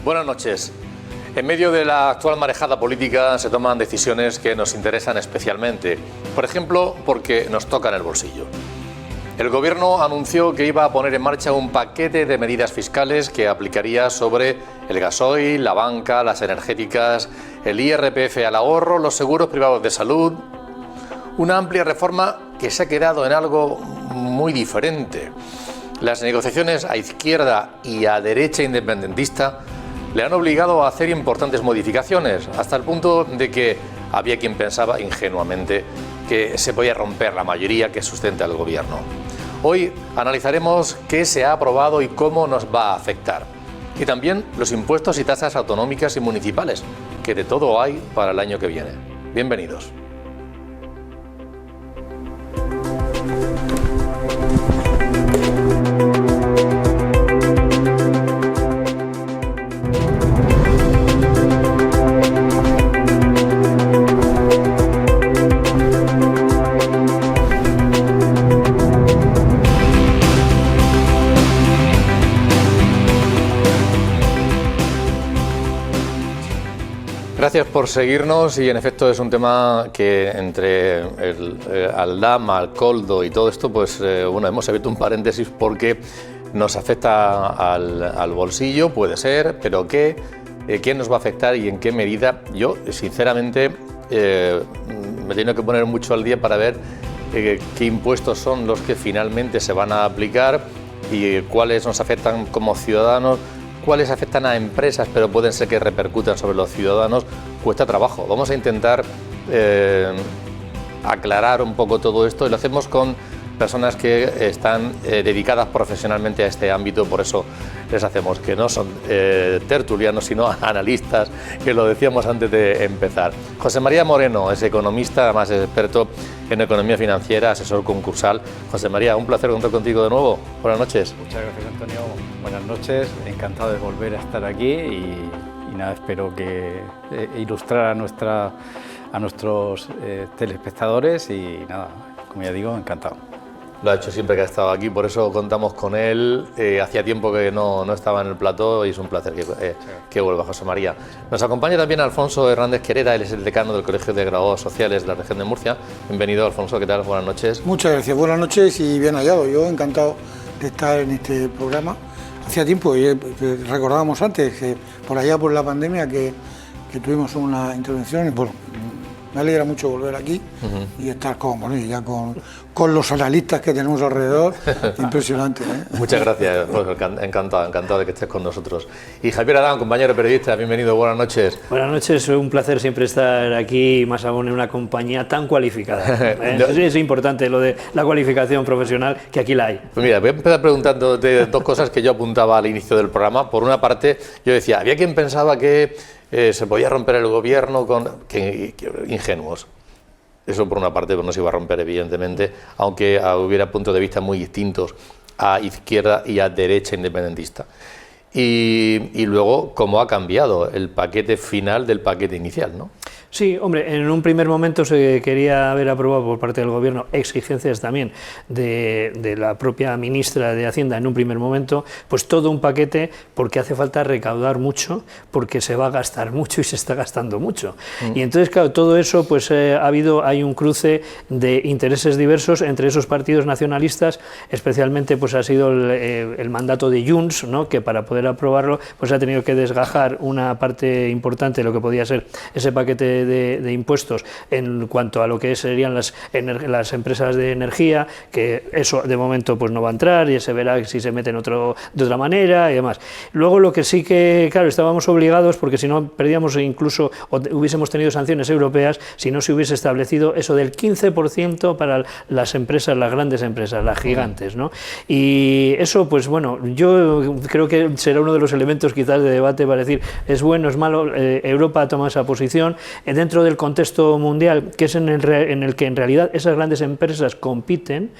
Buenas noches. En medio de la actual marejada política se toman decisiones que nos interesan especialmente. Por ejemplo, porque nos tocan el bolsillo. El Gobierno anunció que iba a poner en marcha un paquete de medidas fiscales que aplicaría sobre el gasoil, la banca, las energéticas, el IRPF al ahorro, los seguros privados de salud. Una amplia reforma que se ha quedado en algo muy diferente. Las negociaciones a izquierda y a derecha independentista le han obligado a hacer importantes modificaciones, hasta el punto de que había quien pensaba ingenuamente que se podía romper la mayoría que sustenta el Gobierno. Hoy analizaremos qué se ha aprobado y cómo nos va a afectar. Y también los impuestos y tasas autonómicas y municipales, que de todo hay para el año que viene. Bienvenidos. Gracias por seguirnos y en efecto es un tema que entre el Aldama, el Coldo y todo esto, pues bueno, hemos abierto un paréntesis porque nos afecta al bolsillo, puede ser, pero ¿qué nos va a afectar y en qué medida? Yo, sinceramente, me tengo que poner mucho al día para ver qué impuestos son los que finalmente se van a aplicar y cuáles nos afectan como ciudadanos, cuáles afectan a empresas, pero pueden ser que repercutan sobre los ciudadanos. Cuesta trabajo. Vamos a intentar aclarar un poco todo esto y lo hacemos con personas que están dedicadas profesionalmente a este ámbito, por eso les hacemos que no son tertulianos, sino analistas, que lo decíamos antes de empezar. José María Moreno es economista, además es experto en economía financiera, asesor concursal. José María, un placer contar contigo de nuevo. Buenas noches. Muchas gracias, Antonio. Buenas noches, encantado de volver a estar aquí y nada, espero que ilustrar a nuestros telespectadores y nada, como ya digo, encantado. Lo ha hecho siempre que ha estado aquí, por eso contamos con él. Hacía tiempo que no estaba en el plató y es un placer que vuelva, José María. Nos acompaña también Alfonso Hernández Quereda, él es el decano del Colegio de Graduados Sociales de la región de Murcia. Bienvenido, Alfonso, ¿qué tal? Buenas noches. Muchas gracias, buenas noches y bien hallado. Yo encantado de estar en este programa. Hacía tiempo, y recordábamos antes, que por allá por la pandemia que tuvimos una intervención y bueno, me alegra mucho volver aquí y estar ya con los analistas que tenemos alrededor. Impresionante, ¿eh? Muchas gracias, encantado de que estés con nosotros. Y Javier Adán, compañero periodista, bienvenido, buenas noches. Buenas noches, es un placer siempre estar aquí, más aún en una compañía tan cualificada. Es importante lo de la cualificación profesional, que aquí la hay. Pues mira, voy a empezar preguntándote dos cosas que yo apuntaba al inicio del programa. Por una parte, yo decía, había quien pensaba que se podía romper el Gobierno que ingenuos. Eso por una parte, pues no se iba a romper evidentemente, aunque hubiera puntos de vista muy distintos a izquierda y a derecha independentista. Y luego, cómo ha cambiado el paquete final del paquete inicial, ¿no? Sí, hombre, en un primer momento se quería haber aprobado por parte del Gobierno exigencias también de la propia ministra de Hacienda en un primer momento, pues todo un paquete porque hace falta recaudar mucho, porque se va a gastar mucho y se está gastando mucho. Y entonces, claro, todo eso, pues hay un cruce de intereses diversos entre esos partidos nacionalistas, especialmente pues ha sido el mandato de Junts, ¿no?, que para poder aprobarlo pues ha tenido que desgajar una parte importante de lo que podía ser ese paquete de impuestos en cuanto a lo que serían las empresas de energía, que eso de momento pues no va a entrar y se verá si se mete de otra manera y demás. Luego lo que sí que, claro, estábamos obligados, porque si no perdíamos incluso o hubiésemos tenido sanciones europeas si no se hubiese establecido eso del 15% para las empresas, las grandes empresas, las gigantes, ¿no? Y eso, pues bueno, yo creo que será uno de los elementos quizás de debate para decir es bueno, es malo. Europa ha tomado esa posición. dentro del contexto mundial, que es en el que en realidad esas grandes empresas compiten,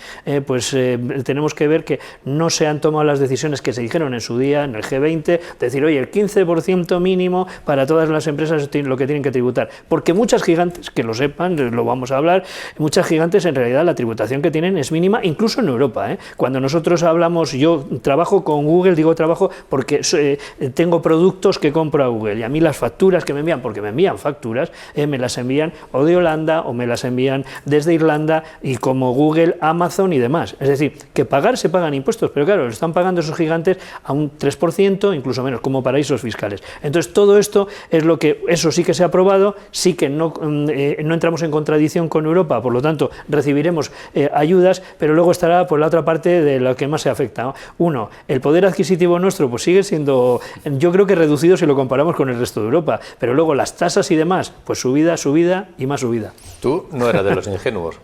tenemos que ver que no se han tomado las decisiones que se dijeron en su día en el G20, decir, oye, el 15% mínimo para todas las empresas es lo que tienen que tributar, porque muchas gigantes, que lo sepan, lo vamos a hablar, muchas gigantes en realidad la tributación que tienen es mínima, incluso en Europa. Cuando nosotros hablamos, yo trabajo con Google, digo trabajo porque tengo productos que compro a Google, y a mí las facturas que me envían, porque me envían facturas, me las envían o de Holanda o me las envían desde Irlanda, y como Google, Amazon y demás. Es decir, que pagar se pagan impuestos, pero claro, lo están pagando esos gigantes a un 3%, incluso menos, como paraísos fiscales. Entonces, todo esto es lo que, eso sí que se ha aprobado, sí que no entramos en contradicción con Europa, por lo tanto, recibiremos ayudas, pero luego estará por la otra parte de lo que más se afecta, ¿no? Uno, el poder adquisitivo nuestro pues sigue siendo, yo creo que reducido si lo comparamos con el resto de Europa, pero luego las tasas y demás, pues subida y más subida. Tú no eras de los ingenuos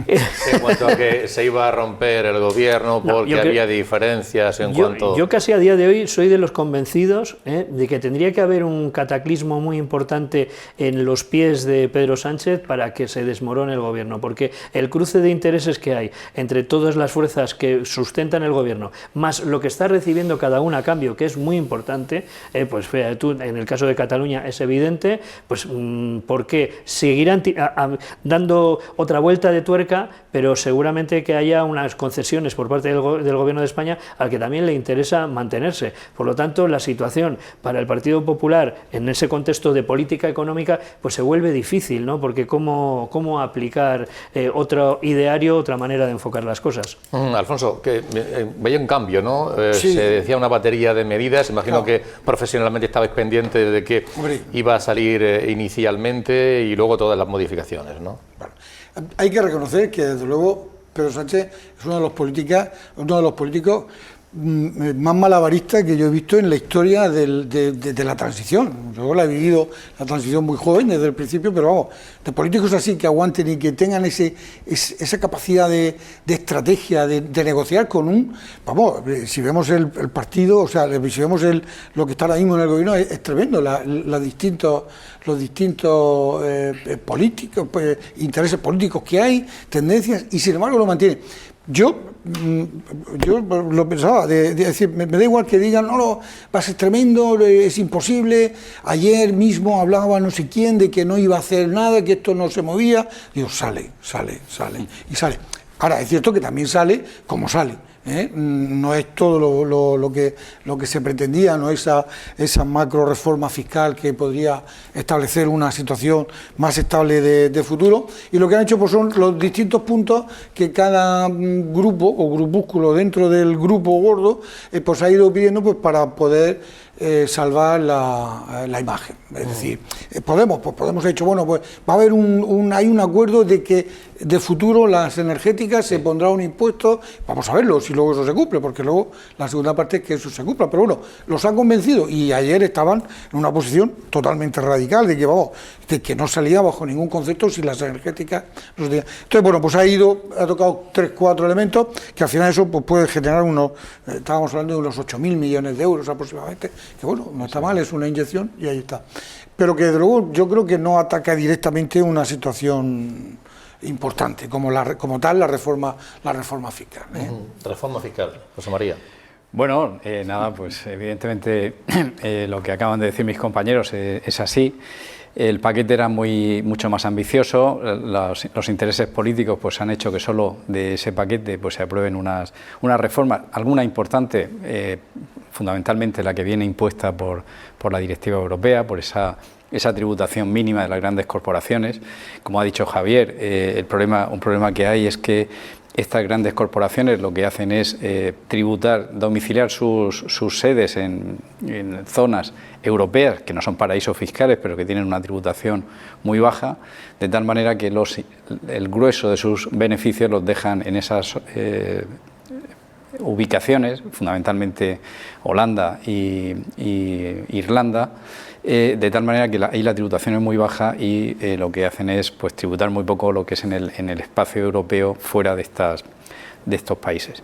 en cuanto a que se iba a romper el gobierno porque había diferencias en cuanto... Yo casi a día de hoy soy de los convencidos de que tendría que haber un cataclismo muy importante en los pies de Pedro Sánchez para que se desmorone el gobierno, porque el cruce de intereses que hay entre todas las fuerzas que sustentan el gobierno, más lo que está recibiendo cada una a cambio, que es muy importante, pues tú, en el caso de Cataluña es evidente, pues porque seguirán dando otra vuelta de tuerca, pero seguramente que haya unas concesiones por parte del Gobierno de España al que también le interesa mantenerse. Por lo tanto, la situación para el Partido Popular en ese contexto de política económica pues se vuelve difícil, ¿no? Porque cómo aplicar otro ideario, otra manera de enfocar las cosas. Alfonso, que veía un cambio, ¿no? Sí. Se decía una batería de medidas, imagino que profesionalmente estabais pendientes de que iba a salir inicialmente y luego todas las modificaciones, ¿no? Bueno, hay que reconocer que, desde luego, Pedro Sánchez es uno de los políticos más malabaristas que yo he visto en la historia de la transición. Yo la he vivido la transición muy joven desde el principio, pero vamos, de políticos así que aguanten y que tengan esa capacidad de estrategia, de negociar con un... Vamos, si vemos el partido, o sea, si vemos lo que está ahora mismo en el gobierno, es tremendo, los distintos políticos, intereses políticos que hay, tendencias, y sin embargo lo mantiene. Yo lo pensaba, de decir, me da igual que digan, no, va a ser tremendo, es imposible, ayer mismo hablaba no sé quién de que no iba a hacer nada, que esto no se movía, digo, sale, y sale. Ahora, es cierto que también sale como sale, no es todo lo que se pretendía, no es esa macro reforma fiscal que podría establecer una situación más estable de futuro, y lo que han hecho pues son los distintos puntos que cada grupo o grupúsculo dentro del grupo gordo pues ha ido pidiendo pues para poder salvar la imagen. Es decir, Podemos ha dicho, bueno, pues va a haber hay un acuerdo de que de futuro las energéticas se pondrá un impuesto, vamos a verlo si luego eso se cumple, porque luego la segunda parte es que eso se cumpla, pero bueno, los han convencido y ayer estaban en una posición totalmente radical de que no salía bajo ningún concepto si las energéticas no se tenían. Entonces, bueno, pues ha tocado 3-4 elementos que al final eso pues puede generar estábamos hablando de unos 8.000 millones de euros aproximadamente, que bueno, no está mal, es una inyección y ahí está. Pero que desde luego yo creo que no ataca directamente una situación importante, como tal la reforma fiscal. Reforma fiscal, José María. Bueno, nada, pues evidentemente lo que acaban de decir mis compañeros es así. El paquete era mucho más ambicioso, los intereses políticos pues han hecho que solo de ese paquete pues se aprueben unas reformas, alguna importante, fundamentalmente la que viene impuesta por la directiva europea, por esa tributación mínima de las grandes corporaciones. Como ha dicho Javier, un problema que hay es que estas grandes corporaciones lo que hacen es domiciliar sus sedes en zonas europeas que no son paraísos fiscales, pero que tienen una tributación muy baja, de tal manera que el grueso de sus beneficios los dejan en esas ubicaciones, fundamentalmente Holanda y Irlanda, de tal manera que ahí la tributación es muy baja y lo que hacen es pues tributar muy poco lo que es en el espacio europeo fuera de estos países.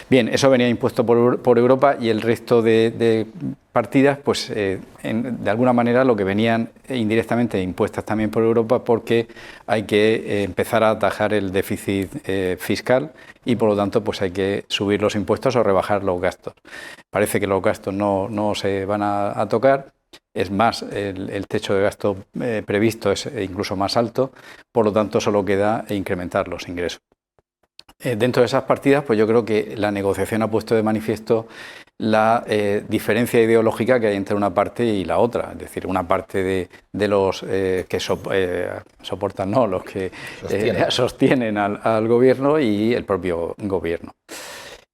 Bien, eso venía impuesto por Europa, y el resto de partidas, pues de alguna manera lo que venían indirectamente impuestas también por Europa, porque hay que empezar a atajar el déficit fiscal, y por lo tanto pues hay que subir los impuestos o rebajar los gastos. Parece que los gastos no se van a tocar. Es más, el techo de gasto previsto es incluso más alto, por lo tanto solo queda incrementar los ingresos. Dentro de esas partidas, pues yo creo que la negociación ha puesto de manifiesto la diferencia ideológica que hay entre una parte y la otra. Es decir, una parte de los que soportan, no, los que sostienen al gobierno, y el propio gobierno.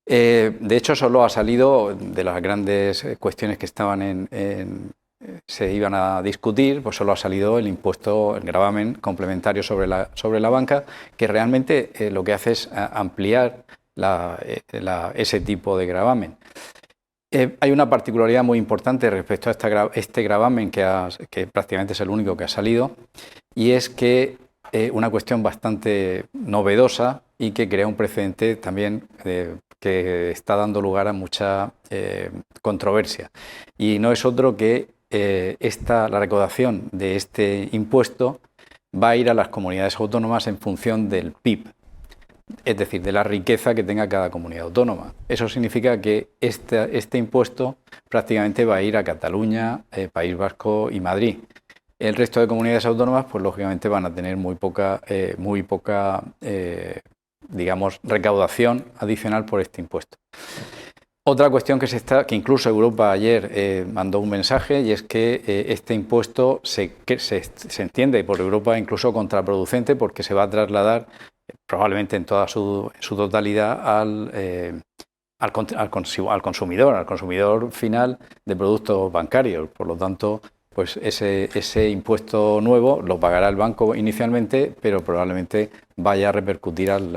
De hecho, solo ha salido de las grandes cuestiones que estaban se iban a discutir, pues solo ha salido el impuesto, el gravamen complementario sobre la banca, que realmente lo que hace es ampliar ese tipo de gravamen. Hay una particularidad muy importante respecto a este gravamen, que prácticamente es el único que ha salido, y es que una cuestión bastante novedosa y que crea un precedente también que está dando lugar a mucha controversia, y no es otro que la recaudación de este impuesto va a ir a las comunidades autónomas en función del PIB, es decir, de la riqueza que tenga cada comunidad autónoma. Eso significa que este impuesto prácticamente va a ir a Cataluña, País Vasco y Madrid. El resto de comunidades autónomas, pues lógicamente van a tener muy poca digamos, recaudación adicional por este impuesto. Otra cuestión que incluso Europa ayer mandó un mensaje, y es que este impuesto se entiende por Europa incluso contraproducente, porque se va a trasladar probablemente en toda su totalidad al consumidor final de productos bancarios. Por lo tanto, pues ese impuesto nuevo lo pagará el banco inicialmente, pero probablemente vaya a repercutir al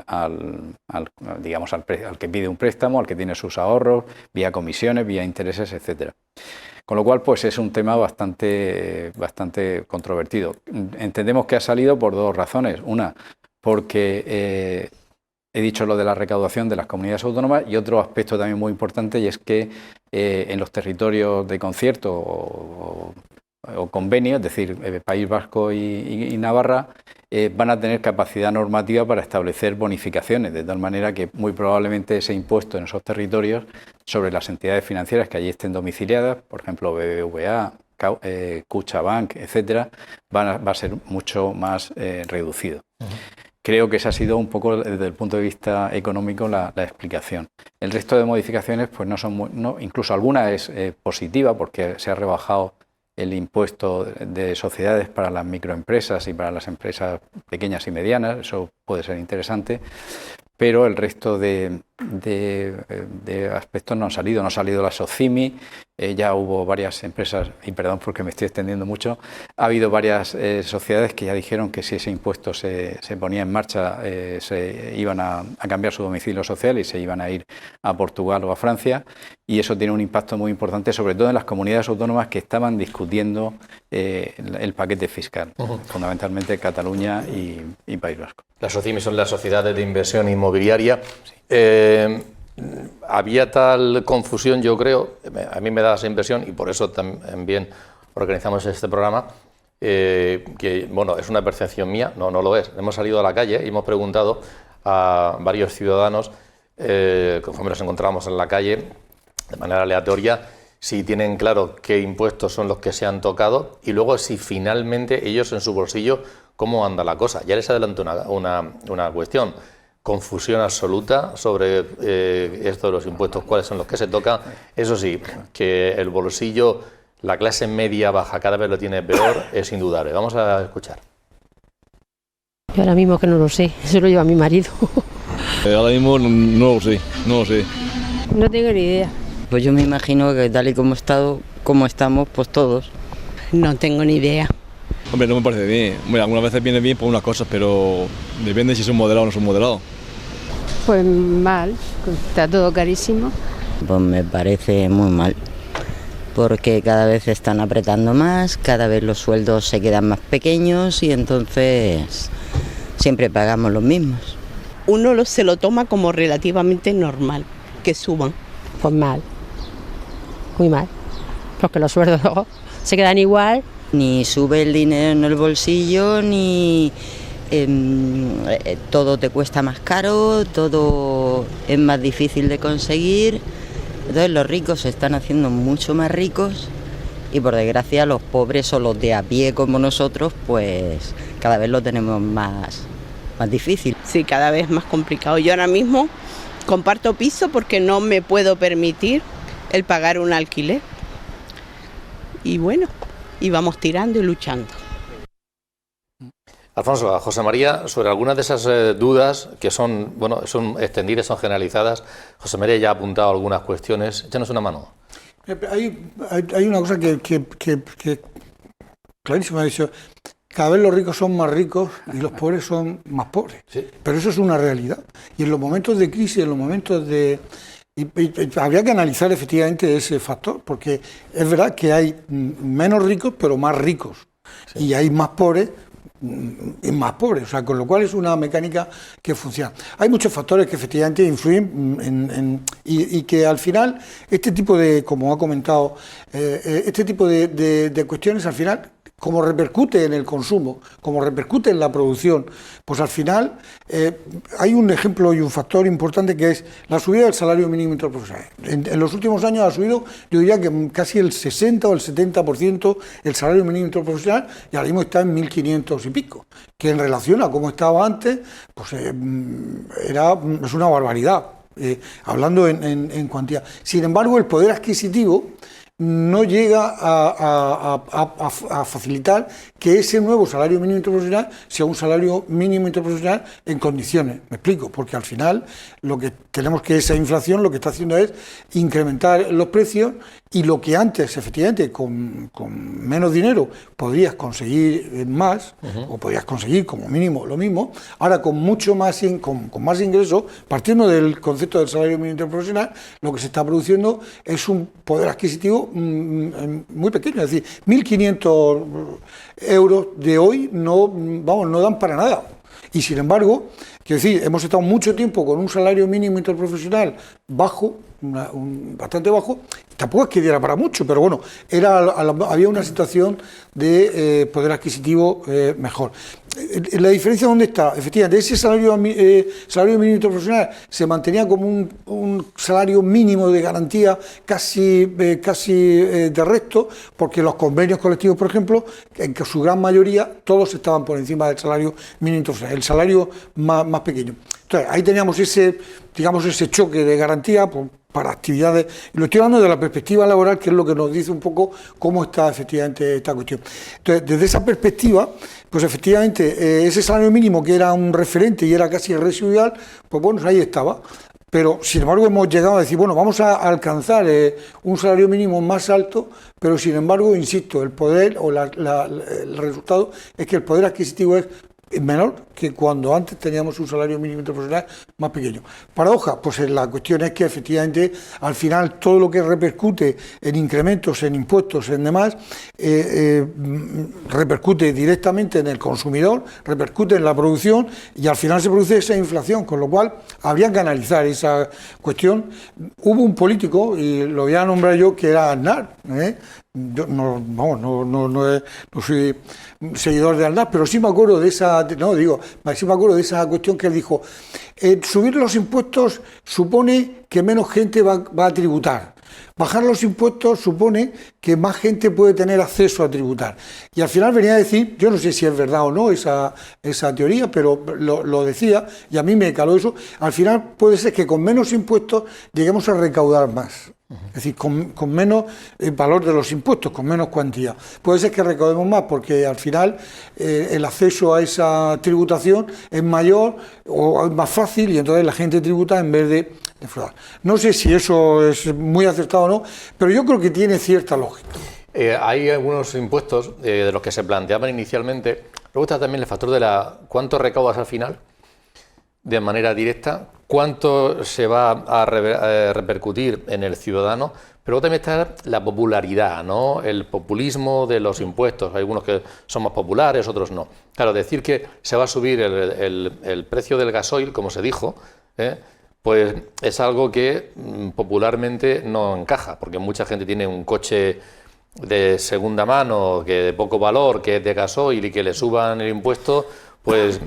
que pide un préstamo, al que tiene sus ahorros, vía comisiones, vía intereses, etcétera. Con lo cual, pues es un tema bastante controvertido. Entendemos que ha salido por dos razones. Una, porque he dicho lo de la recaudación de las comunidades autónomas, y otro aspecto también muy importante, y es que en los territorios de concierto o convenio, es decir, País Vasco y Navarra, van a tener capacidad normativa para establecer bonificaciones, de tal manera que muy probablemente ese impuesto en esos territorios sobre las entidades financieras que allí estén domiciliadas, por ejemplo BBVA, Kutxabank, etcétera, va a ser mucho más reducido. Creo que esa ha sido un poco, desde el punto de vista económico, la explicación. El resto de modificaciones, pues incluso alguna es positiva, porque se ha rebajado el impuesto de sociedades para las microempresas y para las empresas pequeñas y medianas. Eso puede ser interesante, pero el resto de aspectos no han salido. No ha salido la SOCIMI, ya hubo varias empresas, y perdón porque me estoy extendiendo mucho, ha habido varias sociedades que ya dijeron que si ese impuesto se ponía en marcha, se iban a cambiar su domicilio social y se iban a ir a Portugal o a Francia, y eso tiene un impacto muy importante, sobre todo en las comunidades autónomas que estaban discutiendo el paquete fiscal, fundamentalmente Cataluña y País Vasco. Las SOCIMI son las sociedades de inversión inmobiliaria. Sí. Había tal confusión, yo creo, a mí me da esa impresión, y por eso también organizamos este programa, que bueno, es una percepción mía, no lo es. Hemos salido a la calle y hemos preguntado a varios ciudadanos, conforme nos encontramos en la calle, de manera aleatoria, si tienen claro qué impuestos son los que se han tocado, y luego si finalmente ellos en su bolsillo, cómo anda la cosa. Ya les adelanto una cuestión. Confusión absoluta sobre esto de los impuestos, cuáles son los que se tocan. Eso sí, que el bolsillo, la clase media baja cada vez lo tiene peor, es indudable. Vamos a escuchar. Yo ahora mismo que no lo sé, eso lo lleva mi marido. Ahora mismo no lo sé. No tengo ni idea. Pues yo me imagino que tal y como estamos, pues todos. No tengo ni idea. Hombre, no me parece bien. Hombre, algunas veces viene bien por unas cosas, pero depende si son moderados o no son moderados. Pues mal, está todo carísimo. Pues me parece muy mal, porque cada vez se están apretando más, cada vez los sueldos se quedan más pequeños y entonces siempre pagamos los mismos. uno se lo toma como relativamente normal, que suban. Pues mal, muy mal, porque los sueldos se quedan igual. Ni sube el dinero en el bolsillo, ni todo te cuesta más caro, todo es más difícil de conseguir. Entonces los ricos se están haciendo mucho más ricos y por desgracia los pobres o los de a pie como nosotros, pues cada vez lo tenemos más difícil. Sí, cada vez más complicado. Yo ahora mismo comparto piso porque no me puedo permitir el pagar un alquiler. Y bueno, y vamos tirando y luchando. Alfonso, a José María, sobre algunas de esas dudas que son, bueno, son extendidas, son generalizadas, José María ya ha apuntado algunas cuestiones, échanos una mano. Hay una cosa que clarísimo, ha dicho, cada vez los ricos son más ricos y los pobres son más pobres. Sí. Pero eso es una realidad. Y en los momentos de crisis, en los momentos de... Y habría que analizar efectivamente ese factor, porque es verdad que hay menos ricos, pero más ricos. Sí. Y hay más pobres y más pobres, o sea, con lo cual es una mecánica que funciona. Hay muchos factores que efectivamente influyen y que al final este tipo de, como ha comentado, este tipo de cuestiones al final, como repercute en el consumo, como repercute en la producción, pues al final hay un ejemplo y un factor importante que es la subida del salario mínimo interprofesional. En los últimos años ha subido, yo diría que casi el 60 o el 70% el salario mínimo interprofesional y ahora mismo está en 1.500 y pico, que en relación a cómo estaba antes, pues es una barbaridad, hablando en cuantía. Sin embargo, el poder adquisitivo no llega a facilitar que ese nuevo salario mínimo interprofesional sea un salario mínimo interprofesional en condiciones. Me explico, porque al final lo que tenemos que esa inflación lo que está haciendo es incrementar los precios y lo que antes, efectivamente, con menos dinero podrías conseguir más, o podrías conseguir como mínimo lo mismo, ahora con mucho más, con más ingresos, partiendo del concepto del salario mínimo interprofesional, lo que se está produciendo es un poder adquisitivo muy pequeño, es decir, 1.500 euros de hoy no dan para nada. Y sin embargo, quiero decir, hemos estado mucho tiempo con un salario mínimo interprofesional bajo, bastante bajo, tampoco es que diera para mucho, pero bueno, había una situación de poder adquisitivo mejor. La diferencia ¿dónde está? Efectivamente, ese salario mínimo interprofesional se mantenía como un salario mínimo de garantía casi de resto, porque los convenios colectivos, por ejemplo, en que su gran mayoría, todos estaban por encima del salario mínimo interprofesional, el salario más pequeño. Entonces, ahí teníamos ese choque de garantía para actividades, y lo estoy hablando de la perspectiva laboral, que es lo que nos dice un poco cómo está efectivamente esta cuestión. Entonces, desde esa perspectiva, pues efectivamente, ese salario mínimo que era un referente y era casi residual, pues bueno, ahí estaba. Pero, sin embargo, hemos llegado a decir, bueno, vamos a alcanzar un salario mínimo más alto, pero, sin embargo, insisto, el poder o el resultado es que el poder adquisitivo es menor que cuando antes teníamos un salario mínimo interprofesional más pequeño. Paradoja, pues la cuestión es que efectivamente al final todo lo que repercute en incrementos, en impuestos, en demás, repercute directamente en el consumidor, repercute en la producción y al final se produce esa inflación, con lo cual habría que analizar esa cuestión. Hubo un político, y lo voy a nombrar yo, que era Aznar, Yo no soy seguidor de Aznar, pero sí me acuerdo de esa cuestión que él dijo: subir los impuestos supone que menos gente va a tributar. Bajar los impuestos supone que más gente puede tener acceso a tributar. Y al final venía a decir, yo no sé si es verdad o no esa teoría, pero lo decía, y a mí me caló eso, al final puede ser que con menos impuestos lleguemos a recaudar más. Es decir, con menos valor de los impuestos, con menos cuantía. Puede ser que recaudemos más porque al final el acceso a esa tributación es mayor o es más fácil y entonces la gente tributa en vez de fraudar. No sé si eso es muy acertado o no, pero yo creo que tiene cierta lógica. Hay algunos impuestos de los que se planteaban inicialmente. Luego está también el factor de cuánto recaudas al final de manera directa, cuánto se va a repercutir en el ciudadano, Pero luego también está la popularidad, ¿no? El populismo de los impuestos. Hay algunos que son más populares, otros no. Claro, decir que se va a subir el precio del gasoil, como se dijo, pues es algo que popularmente no encaja, porque mucha gente tiene un coche de segunda mano, que de poco valor, que es de gasoil, y que le suban el impuesto, pues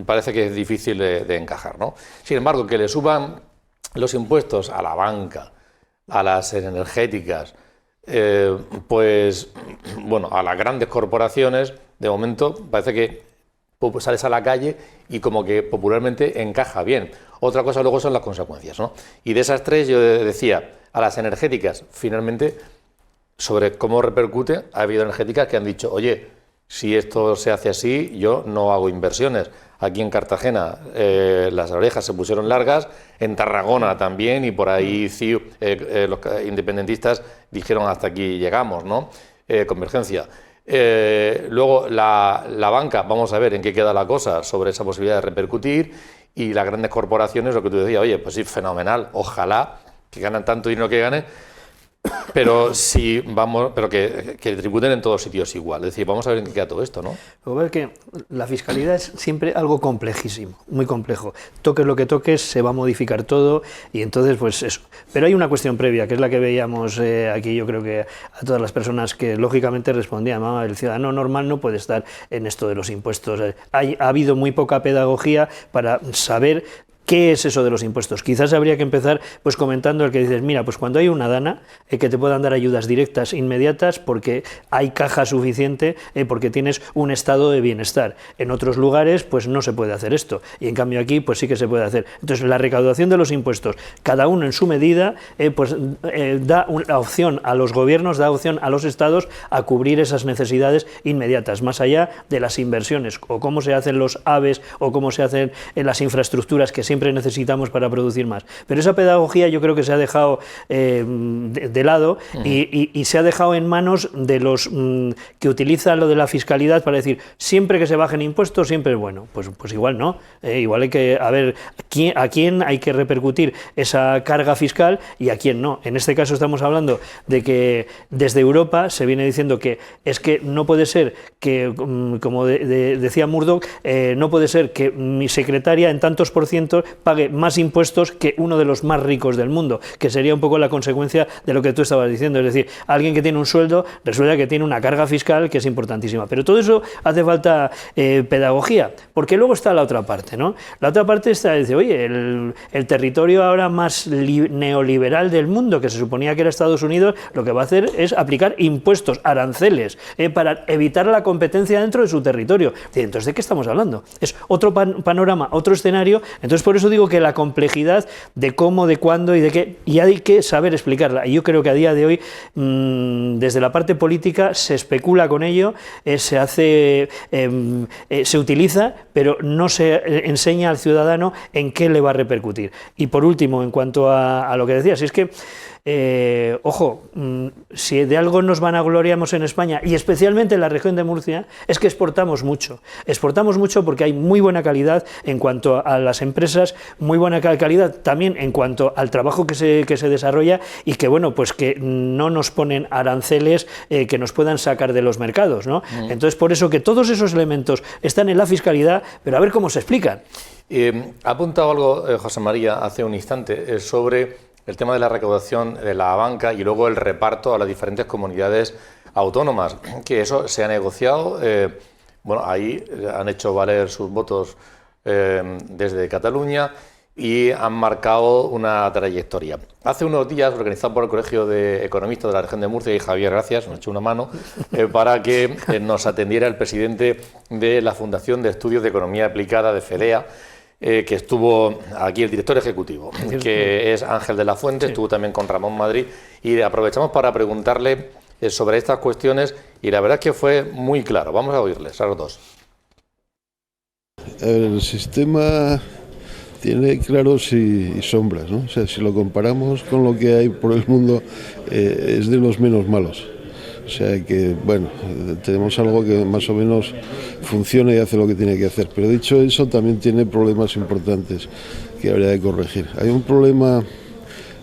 parece que es difícil de encajar, ¿no? Sin embargo, que le suban los impuestos a la banca, a las energéticas, pues bueno, a las grandes corporaciones, de momento parece que sales a la calle y como que popularmente encaja bien. Otra cosa luego son las consecuencias, ¿no? Y de esas tres yo decía, a las energéticas, finalmente, sobre cómo repercute, ha habido energéticas que han dicho, oye, si esto se hace así, yo no hago inversiones. Aquí en Cartagena las orejas se pusieron largas, en Tarragona también, y por ahí los independentistas dijeron hasta aquí llegamos, ¿no? Convergencia. Luego la banca, vamos a ver en qué queda la cosa sobre esa posibilidad de repercutir, y las grandes corporaciones, lo que tú decías, oye, pues sí, fenomenal, ojalá que ganan tanto dinero que ganen, pero sí, pero que tributen en todos sitios igual. Es decir, vamos a ver en qué queda todo esto, ¿no? Luego ver que la fiscalidad es siempre algo complejísimo, muy complejo. Toques lo que toques, se va a modificar todo, y entonces pues eso. Pero hay una cuestión previa, que es la que veíamos aquí, yo creo que a todas las personas que lógicamente respondían, el ciudadano normal no puede estar en esto de los impuestos. Ha habido muy poca pedagogía para saber ¿qué es eso de los impuestos? Quizás habría que empezar pues comentando el que dices, mira, pues cuando hay una DANA, que te puedan dar ayudas directas, inmediatas, porque hay caja suficiente, porque tienes un estado de bienestar. En otros lugares, pues no se puede hacer esto, y en cambio aquí, pues sí que se puede hacer. Entonces, la recaudación de los impuestos, cada uno en su medida, da una opción a los gobiernos, da opción a los estados a cubrir esas necesidades inmediatas, más allá de las inversiones, o cómo se hacen los AVEs, o cómo se hacen las infraestructuras que siempre necesitamos para producir más. Pero esa pedagogía yo creo que se ha dejado de lado, y se ha dejado en manos de los que utilizan lo de la fiscalidad para decir, siempre que se bajen impuestos, siempre es bueno. Pues igual no. Igual hay que ver a quién hay que repercutir esa carga fiscal y a quién no. En este caso estamos hablando de que desde Europa se viene diciendo que es que no puede ser que, como decía Murdoch, no puede ser que mi secretaria en tantos por ciento pague más impuestos que uno de los más ricos del mundo, que sería un poco la consecuencia de lo que tú estabas diciendo. Es decir, alguien que tiene un sueldo resulta que tiene una carga fiscal que es importantísima. Pero todo eso hace falta pedagogía, porque luego está la otra parte, ¿no? La otra parte está, dice, oye, el territorio ahora más neoliberal del mundo, que se suponía que era Estados Unidos, lo que va a hacer es aplicar impuestos, aranceles, para evitar la competencia dentro de su territorio. Entonces, ¿de qué estamos hablando? Es otro panorama, otro escenario. Entonces, por eso digo que la complejidad de cómo, de cuándo y de qué, y hay que saber explicarla. Y yo creo que a día de hoy, desde la parte política, se especula con ello, se hace, se utiliza, pero no se enseña al ciudadano en qué le va a repercutir. Y por último, en cuanto a lo que decías, es que ojo, si de algo nos vanagloriamos en España, y especialmente en la región de Murcia, es que exportamos mucho porque hay muy buena calidad en cuanto a las empresas, muy buena calidad también en cuanto al trabajo que se desarrolla, y que bueno, pues que no nos ponen aranceles que nos puedan sacar de los mercados, ¿no? Entonces, por eso que todos esos elementos están en la fiscalidad, pero a ver cómo se explican. Ha apuntado algo, José María, hace un instante, sobre el tema de la recaudación de la banca y luego el reparto a las diferentes comunidades autónomas, que eso se ha negociado, bueno, ahí han hecho valer sus votos desde Cataluña y han marcado una trayectoria. Hace unos días, organizado por el Colegio de Economistas de la región de Murcia, y Javier, gracias, nos echó una mano, para que nos atendiera el presidente de la Fundación de Estudios de Economía Aplicada de FEDEA, que estuvo aquí el director ejecutivo, que es Ángel de la Fuente, sí. Estuvo también con Ramón Madrid, y aprovechamos para preguntarle sobre estas cuestiones, y la verdad es que fue muy claro. Vamos a oírles a los dos. El sistema tiene claros y sombras, ¿no? O sea, si lo comparamos con lo que hay por el mundo, es de los menos malos. O sea que, bueno, tenemos algo que más o menos funciona y hace lo que tiene que hacer. Pero dicho eso, también tiene problemas importantes que habría que corregir. Hay un problema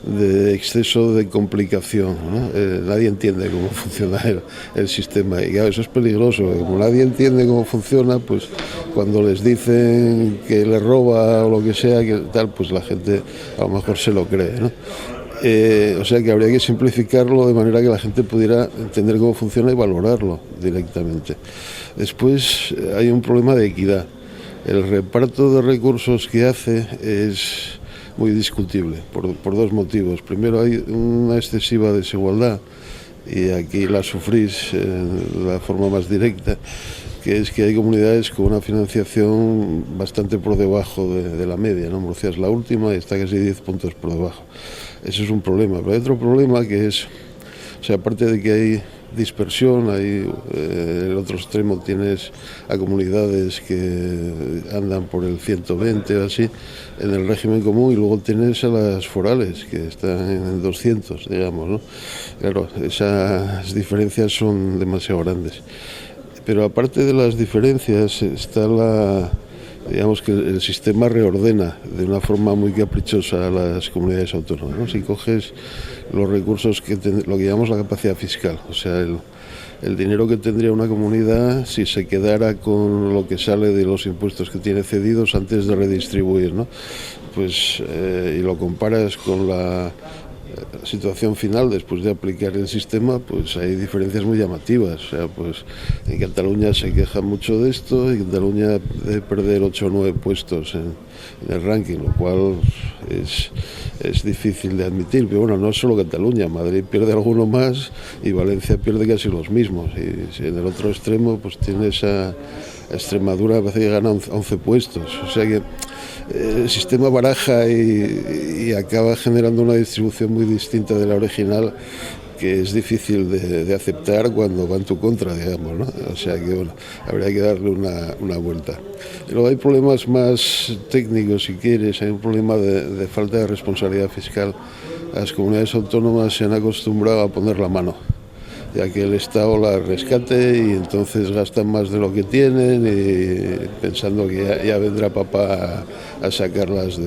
de exceso de complicación, ¿no? Nadie entiende cómo funciona el sistema y claro, eso es peligroso. Como nadie entiende cómo funciona, pues cuando les dicen que le roba o lo que sea, que tal, pues la gente a lo mejor se lo cree, ¿no? O sea que habría que simplificarlo de manera que la gente pudiera entender cómo funciona y valorarlo directamente. Después hay un problema de equidad. El reparto de recursos que hace es muy discutible por dos motivos. Primero, hay una excesiva desigualdad y aquí la sufrís de la forma más directa, que es que hay comunidades con una financiación bastante por debajo de la media, ¿no? Murcia es la última y está casi 10 puntos por debajo. Eso es un problema. Pero hay otro problema que es, o sea, aparte de que hay dispersión, ahí en el otro extremo tienes a comunidades que andan por el 120 o así en el régimen común y luego tienes a las forales que están en 200, digamos, ¿no? Claro, esas diferencias son demasiado grandes. Pero aparte de las diferencias está digamos que el sistema reordena de una forma muy caprichosa a las comunidades autónomas, ¿no? Si coges los recursos, lo que llamamos la capacidad fiscal, o sea, el dinero que tendría una comunidad si se quedara con lo que sale de los impuestos que tiene cedidos antes de redistribuir, ¿no? Pues, y lo comparas con la situación final después de aplicar el sistema, pues hay diferencias muy llamativas. O sea, pues en Cataluña se queja mucho de esto, en Cataluña de perder 8 o 9 puestos en el ranking, lo cual es difícil de admitir. Pero bueno, no es solo Cataluña, Madrid pierde alguno más y Valencia pierde casi los mismos. Y en el otro extremo pues tienes a Extremadura, parece que gana 11 puestos. O sea que el sistema baraja y acaba generando una distribución muy distinta de la original, que es difícil de aceptar cuando va en tu contra, digamos, ¿no? O sea que bueno, habría que darle una vuelta. Luego hay problemas más técnicos, si quieres. Hay un problema de falta de responsabilidad fiscal. Las comunidades autónomas se han acostumbrado a poner la mano, ya que el Estado las rescate y entonces gastan más de lo que tienen y pensando que ya vendrá papá a sacarlas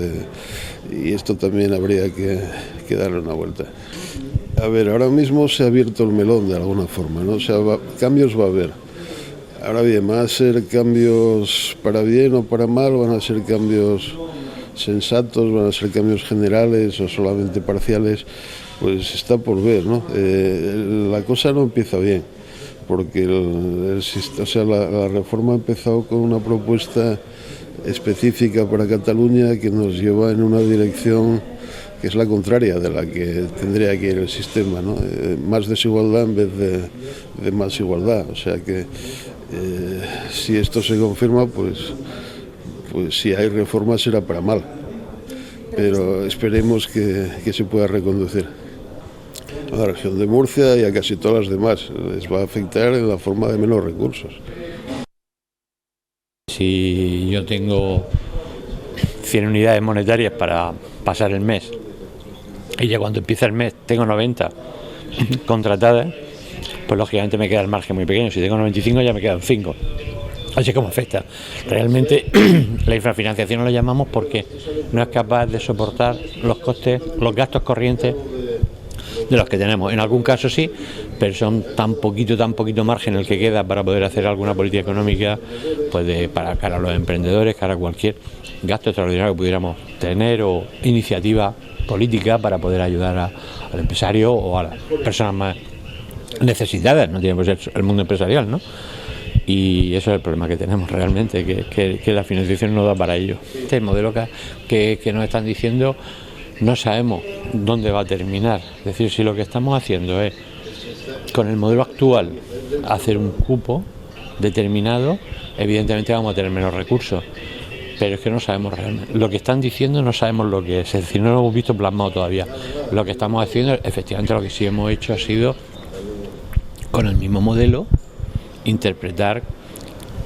y esto también habría que darle una vuelta. A ver, ahora mismo se ha abierto el melón de alguna forma, ¿no? O sea, cambios va a haber. Ahora bien, van a ser cambios para bien o para mal, van a ser cambios sensatos, van a ser cambios generales o solamente parciales. Pues está por ver, ¿no? La cosa no empieza bien, porque la reforma ha empezado con una propuesta específica para Cataluña que nos lleva en una dirección que es la contraria de la que tendría que ir el sistema, ¿no? Más desigualdad en vez de más igualdad. O sea que si esto se confirma, pues si hay reforma será para mal, pero esperemos que se pueda reconducir. A la región de Murcia y a casi todas las demás les va a afectar en la forma de menos recursos. Si yo tengo 100 unidades monetarias para pasar el mes y ya cuando empieza el mes tengo 90 contratadas, pues lógicamente me queda el margen muy pequeño. Si tengo 95 ya me quedan 5. Así como afecta. Realmente la infrafinanciación lo llamamos porque no es capaz de soportar los costes, los gastos corrientes de los que tenemos. En algún caso sí, pero son tan poquito margen el que queda para poder hacer alguna política económica, pues para cara a los emprendedores, cara a cualquier gasto extraordinario que pudiéramos tener o iniciativa política para poder ayudar al empresario o a las personas más necesitadas. No tiene por ser el mundo empresarial, ¿no? Y eso es el problema que tenemos realmente, que la financiación no da para ello. Este modelo que nos están diciendo no sabemos dónde va a terminar. Es decir, si lo que estamos haciendo es, con el modelo actual, hacer un cupo determinado, evidentemente vamos a tener menos recursos. Pero es que no sabemos realmente. Lo que están diciendo no sabemos lo que es. Es decir, no lo hemos visto plasmado todavía. Lo que estamos haciendo, efectivamente, lo que sí hemos hecho ha sido, con el mismo modelo, interpretar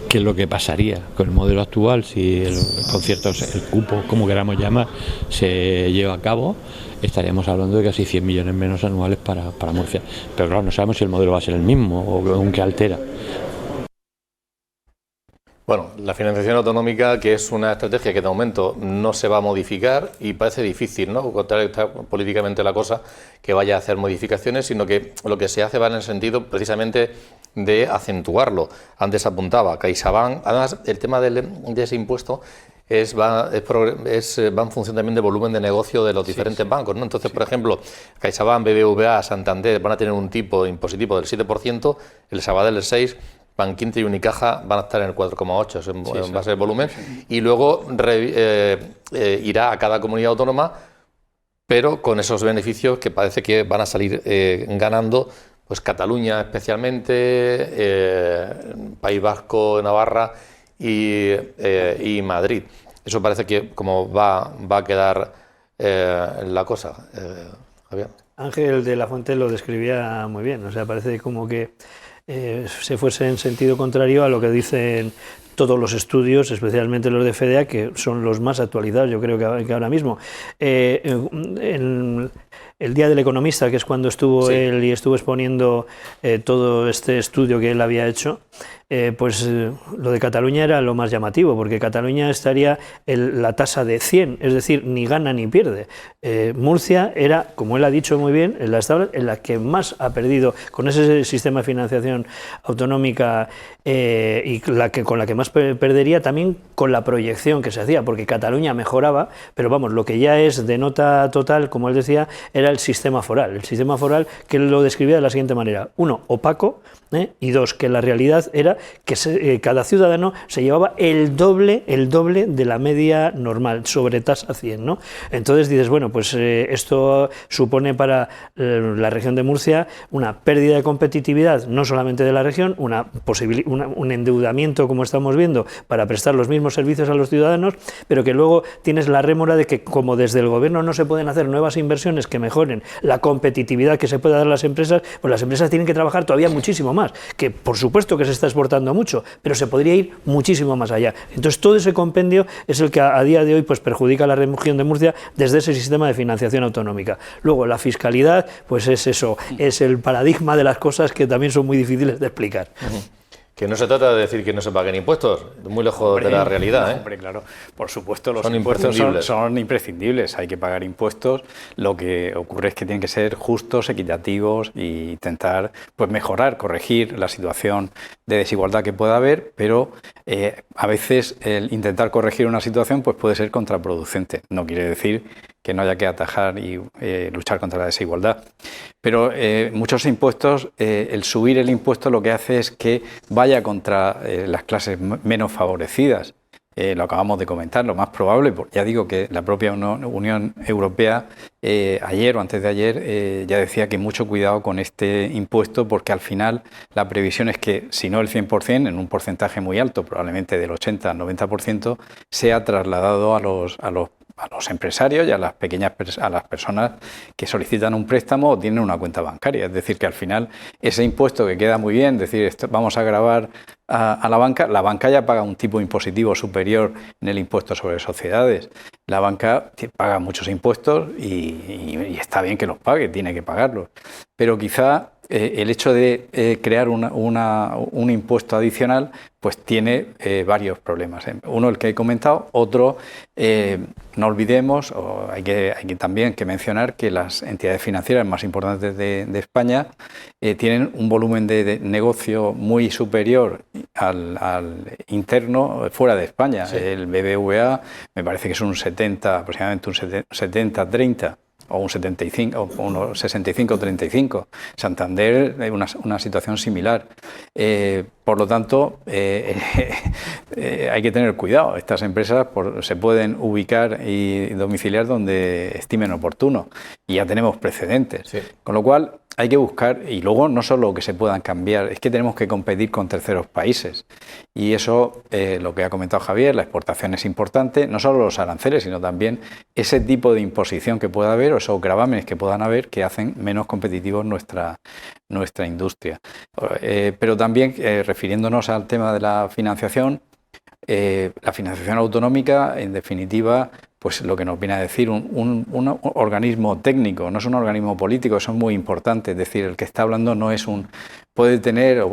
qué es lo que pasaría con el modelo actual si el concierto, el cupo, como queramos llamar, se lleva a cabo. Estaríamos hablando de casi 100 millones menos anuales para Murcia. Pero claro, no sabemos si el modelo va a ser el mismo o aunque altera. Bueno, la financiación autonómica, que es una estrategia que de momento no se va a modificar y parece difícil, ¿no?, contar está políticamente la cosa, que vaya a hacer modificaciones, sino que lo que se hace va en el sentido precisamente de acentuarlo. Antes apuntaba CaixaBank, además el tema de ese impuesto va en función también del volumen de negocio de los diferentes bancos, ¿no? Entonces, por ejemplo, CaixaBank, BBVA, Santander van a tener un tipo impositivo del 7%, el Sabadell del 6%, Bankinter y Unicaja van a estar en el 4,8% en base de volumen, y luego irá a cada comunidad autónoma, pero con esos beneficios que parece que van a salir ganando, pues Cataluña especialmente, País Vasco, Navarra y Madrid. Eso parece que como va a quedar la cosa. Javier. Ángel de la Fuente lo describía muy bien, o sea, parece como que se fuese en sentido contrario a lo que dicen todos los estudios, especialmente los de FEDEA, que son los más actualizados, yo creo que ahora mismo. El Día del Economista, que es cuando estuvo él y estuvo exponiendo todo este estudio que él había hecho, lo de Cataluña era lo más llamativo, porque Cataluña estaría en la tasa de 100, es decir, ni gana ni pierde. Murcia era, como él ha dicho muy bien, en la que más ha perdido con ese sistema de financiación autonómica y con la que más perdería también con la proyección que se hacía, porque Cataluña mejoraba, pero vamos, lo que ya es de nota total, como él decía, era el sistema foral. El sistema foral que él lo describía de la siguiente manera: 1, opaco, y 2, que la realidad era que cada ciudadano se llevaba el doble de la media normal, sobre tasa 100, ¿no? Entonces dices, bueno, pues esto supone para la región de Murcia una pérdida de competitividad, no solamente de la región, un endeudamiento, como estamos viendo, para prestar los mismos servicios a los ciudadanos, pero que luego tienes la rémora de que, como desde el gobierno no se pueden hacer nuevas inversiones que mejoren la competitividad que se pueda dar a las empresas, pues las empresas tienen que trabajar todavía muchísimo más, que por supuesto que se está exportando mucho, pero se podría ir muchísimo más allá. Entonces todo ese compendio es el que a día de hoy pues perjudica a la región de Murcia desde ese sistema de financiación autonómica. Luego la fiscalidad, pues es eso, es el paradigma de las cosas que también son muy difíciles de explicar. Que no se trata de decir que no se paguen impuestos, muy lejos de la realidad. Hombre, claro, por supuesto, los son impuestos imprescindibles. Son imprescindibles, hay que pagar impuestos. Lo que ocurre es que tienen que ser justos, equitativos e intentar pues mejorar, corregir la situación de desigualdad que pueda haber, pero a veces el intentar corregir una situación pues puede ser contraproducente. No quiere decir que no haya que atajar y luchar contra la desigualdad. Pero muchos impuestos, el subir el impuesto lo que hace es que vaya contra las clases menos favorecidas. Lo acabamos de comentar, lo más probable, ya digo que la propia Unión Europea ayer o antes de ayer ya decía que mucho cuidado con este impuesto, porque al final la previsión es que, si no el 100%, en un porcentaje muy alto, probablemente del 80 al 90%, sea trasladado a los empresarios y a las personas que solicitan un préstamo o tienen una cuenta bancaria. Es decir, que al final ese impuesto que queda muy bien, decir, vamos a gravar a la banca ya paga un tipo impositivo superior en el impuesto sobre sociedades. La banca paga muchos impuestos y está bien que los pague, tiene que pagarlos. Pero quizá el hecho de crear un impuesto adicional pues tiene varios problemas. Uno, el que he comentado; otro, no olvidemos, hay que también que mencionar que las entidades financieras más importantes de España tienen un volumen de negocio muy superior al interno fuera de España. Sí. El BBVA me parece que es aproximadamente un 70-30. O un 75, o un 65-35. Santander, una situación similar. Por lo tanto, hay que tener cuidado. Estas empresas se pueden ubicar y domiciliar donde estimen oportuno. Y ya tenemos precedentes. Sí. Con lo cual, hay que buscar, y luego no solo que se puedan cambiar, es que tenemos que competir con terceros países. Y eso, lo que ha comentado Javier, la exportación es importante, no solo los aranceles, sino también ese tipo de imposición que pueda haber, o esos gravámenes que puedan haber, que hacen menos competitivos nuestra industria. Pero también, refiriéndonos al tema de la financiación autonómica, en definitiva, pues lo que nos viene a decir un organismo técnico, no es un organismo político, eso es muy importante. Es decir, el que está hablando no es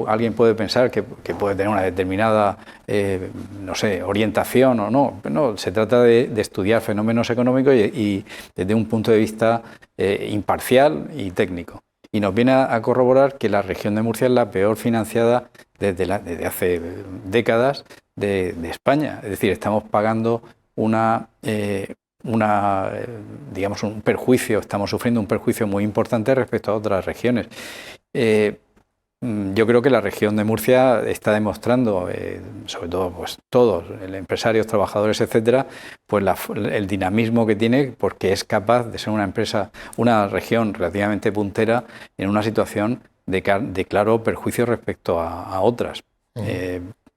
alguien puede pensar que puede tener una determinada, no sé, orientación o no. No, se trata de estudiar fenómenos económicos y desde un punto de vista imparcial y técnico. Y nos viene a corroborar que la región de Murcia es la peor financiada desde hace décadas de España. Es decir, estamos pagando digamos, un perjuicio, estamos sufriendo un perjuicio muy importante respecto a otras regiones. Yo creo que la región de Murcia está demostrando, sobre todo pues todos, empresarios, trabajadores, etcétera, pues el dinamismo que tiene, porque es capaz de ser una región relativamente puntera en una situación de claro perjuicio respecto a otras.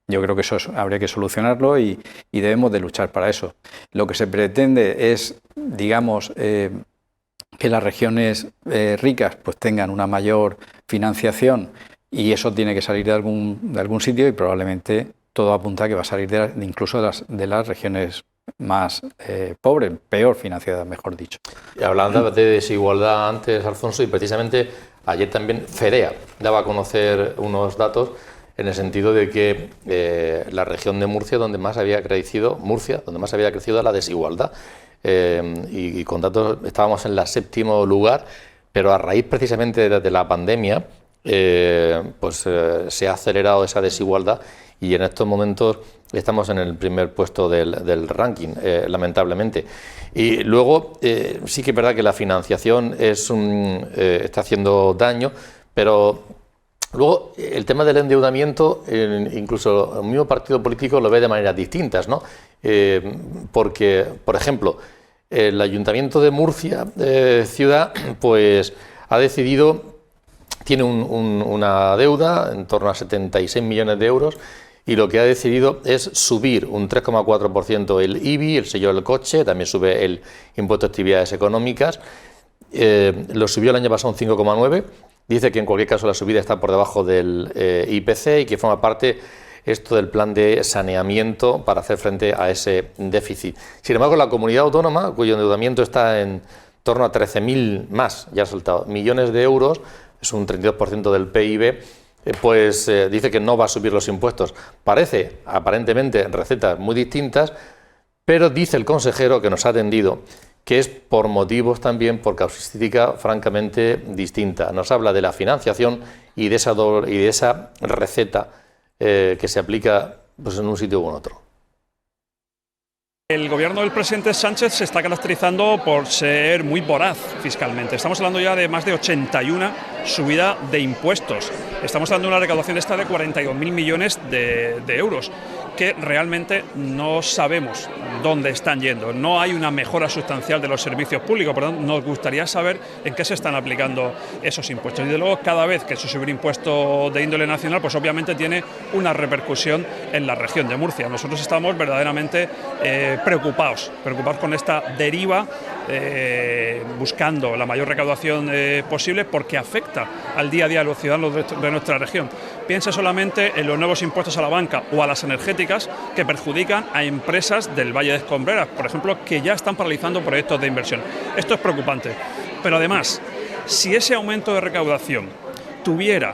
Yo creo que eso habría que solucionarlo y debemos de luchar para eso. Lo que se pretende es, digamos, que las regiones ricas pues tengan una mayor financiación, y eso tiene que salir de algún sitio, y probablemente todo apunta a que va a salir incluso de las regiones más pobres, peor financiadas, mejor dicho. Y hablando de desigualdad antes, Alfonso, y precisamente ayer también FEDEA daba a conocer unos datos en el sentido de que la región de Murcia, donde más había crecido la desigualdad, y con datos estábamos en el 7º lugar, pero a raíz precisamente de la pandemia, se ha acelerado esa desigualdad y en estos momentos estamos en el primer puesto del ranking, lamentablemente. Y luego sí que es verdad que la financiación está haciendo daño, pero luego el tema del endeudamiento, incluso el mismo partido político lo ve de maneras distintas, ¿no? Porque, por ejemplo, el Ayuntamiento de Murcia, ciudad, pues ha decidido, tiene una deuda en torno a 76 millones de euros, y lo que ha decidido es subir un 3,4% el IBI, el sello del coche, también sube el impuesto de actividades económicas, lo subió el año pasado un 5,9%, dice que en cualquier caso la subida está por debajo del IPC y que forma parte esto del plan de saneamiento para hacer frente a ese déficit. Sin embargo, la comunidad autónoma, cuyo endeudamiento está en torno a 13.000 más, ya ha saltado, millones de euros, es un 32% del PIB, dice que no va a subir los impuestos. Parece, aparentemente, recetas muy distintas, pero dice el consejero que nos ha atendido que es por motivos también, por casuística francamente distinta. Nos habla de la financiación y de esa receta que se aplica pues, en un sitio u en otro. El gobierno del presidente Sánchez se está caracterizando por ser muy voraz fiscalmente. Estamos hablando ya de más de 81 subida de impuestos. Estamos hablando de una recaudación esta de 42.000 millones de euros, que realmente no sabemos dónde están yendo. No hay una mejora sustancial de los servicios públicos, por lo tanto, nos gustaría saber en qué se están aplicando esos impuestos. Y de luego, cada vez que se sube un impuesto de índole nacional, pues obviamente tiene una repercusión en la región de Murcia. Nosotros estamos verdaderamente preocupados con esta deriva, buscando la mayor recaudación posible, porque afecta al día a día de los ciudadanos de nuestra región. Piense solamente en los nuevos impuestos a la banca o a las energéticas que perjudican a empresas del Valle de Escombreras, por ejemplo, que ya están paralizando proyectos de inversión. Esto es preocupante. Pero además, si ese aumento de recaudación tuviera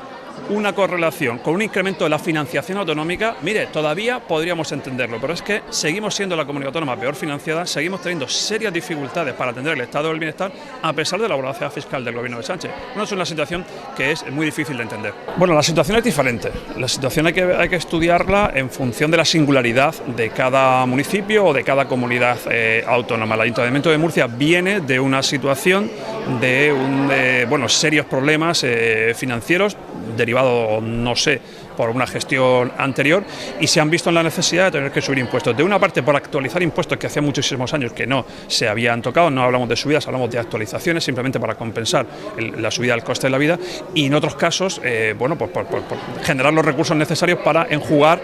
una correlación con un incremento de la financiación autonómica, mire, todavía podríamos entenderlo, pero es que seguimos siendo la comunidad autónoma peor financiada, seguimos teniendo serias dificultades para atender el estado del bienestar a pesar de la voracidad fiscal del gobierno de Sánchez. No es una situación que es muy difícil de entender. Bueno, la situación es diferente. La situación hay que estudiarla en función de la singularidad de cada municipio o de cada comunidad autónoma. El Ayuntamiento de Murcia viene de una situación de serios problemas financieros derivado, no sé, por una gestión anterior, y se han visto en la necesidad de tener que subir impuestos. De una parte, por actualizar impuestos que hacía muchísimos años que no se habían tocado, no hablamos de subidas, hablamos de actualizaciones, simplemente para compensar la subida del coste de la vida, y en otros casos, por generar los recursos necesarios para enjugar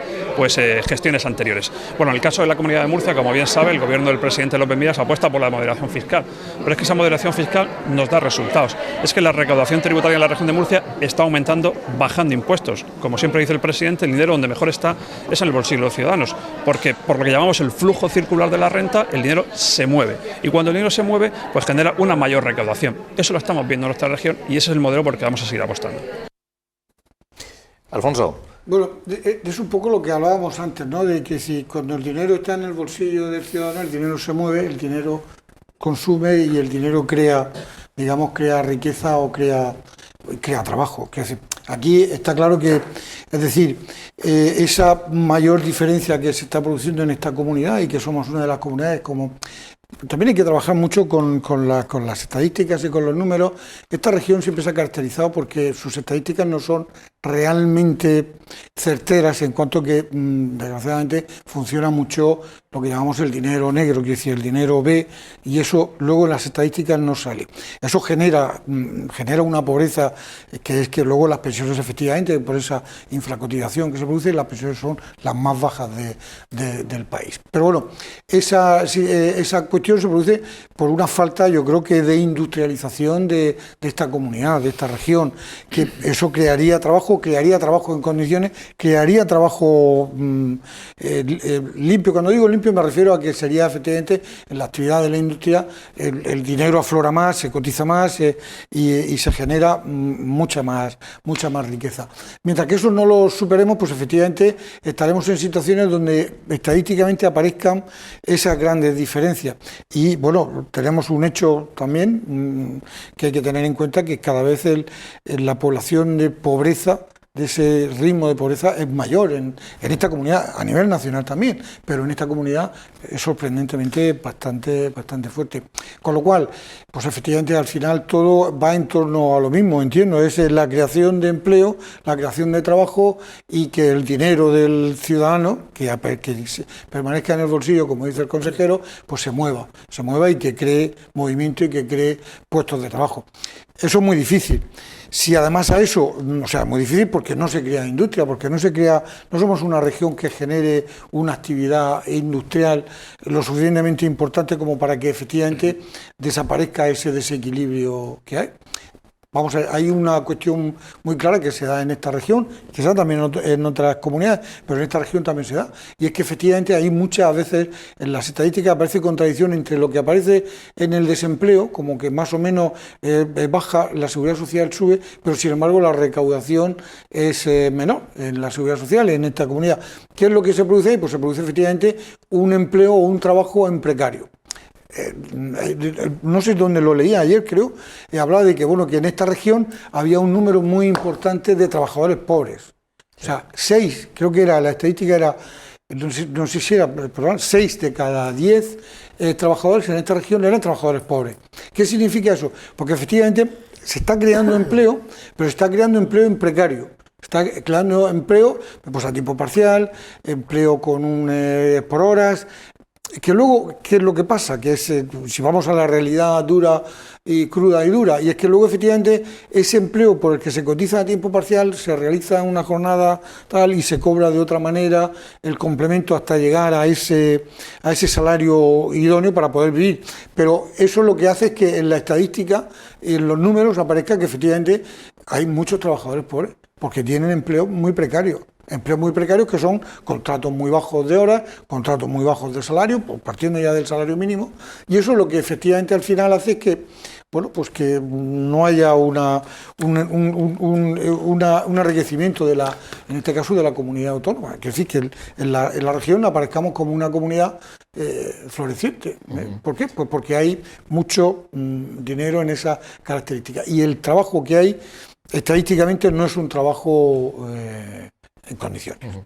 gestiones anteriores. Bueno, en el caso de la Comunidad de Murcia, como bien sabe, el gobierno del presidente López Miras apuesta por la moderación fiscal, pero es que esa moderación fiscal nos da resultados. Es que la recaudación tributaria en la región de Murcia está aumentando bajando impuestos. Como siempre dice el presidente, el dinero donde mejor está es en el bolsillo de los ciudadanos, porque por lo que llamamos el flujo circular de la renta, el dinero se mueve. Y cuando el dinero se mueve, pues genera una mayor recaudación. Eso lo estamos viendo en nuestra región y ese es el modelo por el que vamos a seguir apostando. Alfonso. Bueno, es un poco lo que hablábamos antes, ¿no? De que si cuando el dinero está en el bolsillo del ciudadano, el dinero se mueve, el dinero consume y el dinero crea, digamos, crea riqueza o crea trabajo. Aquí está claro que, es decir, esa mayor diferencia que se está produciendo en esta comunidad y que somos una de las comunidades como... También hay que trabajar mucho con las estadísticas y con los números. Esta región siempre se ha caracterizado porque sus estadísticas no son realmente certeras en cuanto que, desgraciadamente, funciona mucho lo que llamamos el dinero negro, que es decir, el dinero B, y eso luego en las estadísticas no sale. Eso genera una pobreza que es que luego las pensiones, efectivamente, por esa infracotización que se produce, las pensiones son las más bajas del país. Pero bueno, esa cuestión se produce por una falta, yo creo que de industrialización de esta comunidad, de esta región, que eso crearía trabajo en condiciones, crearía trabajo limpio. Cuando digo limpio me refiero a que sería efectivamente en la actividad de la industria el dinero aflora más, se cotiza más y se genera mucha más riqueza. Mientras que eso no lo superemos, pues efectivamente estaremos en situaciones donde estadísticamente aparezcan esas grandes diferencias. Y bueno, tenemos un hecho también que hay que tener en cuenta, que cada vez la población de pobreza, de ese ritmo de pobreza, es mayor en esta comunidad, a nivel nacional también, pero en esta comunidad es sorprendentemente bastante fuerte. Con lo cual, pues efectivamente al final todo va en torno a lo mismo, entiendo, es la creación de empleo, la creación de trabajo y que el dinero del ciudadano, que permanezca en el bolsillo, como dice el consejero, pues se mueva y que cree movimiento y que cree puestos de trabajo. Eso es muy difícil. Si además a eso, o sea, muy difícil porque no se crea industria, porque no somos una región que genere una actividad industrial lo suficientemente importante como para que efectivamente desaparezca ese desequilibrio que hay. Vamos a ver, hay una cuestión muy clara que se da en esta región, que se da también en otras comunidades, pero en esta región también se da, y es que efectivamente hay muchas veces en las estadísticas aparece contradicción entre lo que aparece en el desempleo, como que más o menos baja, la seguridad social sube, pero sin embargo la recaudación es menor en la seguridad social en esta comunidad. ¿Qué es lo que se produce ahí? Pues se produce efectivamente un empleo o un trabajo en precario. No sé dónde lo leía ayer, creo, hablaba de que que en esta región había un número muy importante de trabajadores pobres. O sea, 6, creo que era, la estadística era, no sé si era, perdón, 6 de cada 10 trabajadores en esta región eran trabajadores pobres. ¿Qué significa eso? Porque efectivamente se está creando empleo, pero se está creando empleo en precario. Está creando empleo pues a tiempo parcial, empleo con por horas. Que luego, ¿qué es lo que pasa? Que es, si vamos a la realidad dura y cruda y dura, y es que luego efectivamente ese empleo por el que se cotiza a tiempo parcial se realiza en una jornada tal y se cobra de otra manera el complemento hasta llegar a ese salario idóneo para poder vivir. Pero eso lo que hace es que en la estadística, en los números, aparezca que efectivamente hay muchos trabajadores pobres porque tienen empleo muy precario. Empleos muy precarios que son contratos muy bajos de horas, contratos muy bajos de salario, partiendo ya del salario mínimo, y eso lo que efectivamente al final hace es que, pues que no haya un enriquecimiento en este caso de la comunidad autónoma, es decir, que en la región aparezcamos como una comunidad floreciente. ¿Por qué? Pues porque hay mucho dinero en esa característica, y el trabajo que hay estadísticamente no es un trabajo en condiciones.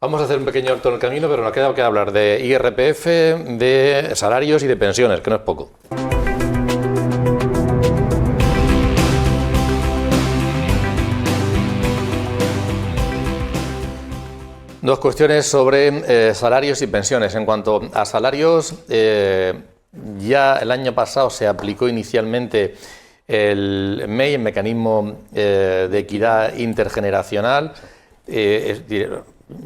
Vamos a hacer un pequeño alto en el camino, pero nos queda que hablar de IRPF, de salarios y de pensiones, que no es poco. Dos cuestiones sobre salarios y pensiones. En cuanto a salarios, ya el año pasado se aplicó inicialmente el MEI, el Mecanismo de Equidad Intergeneracional.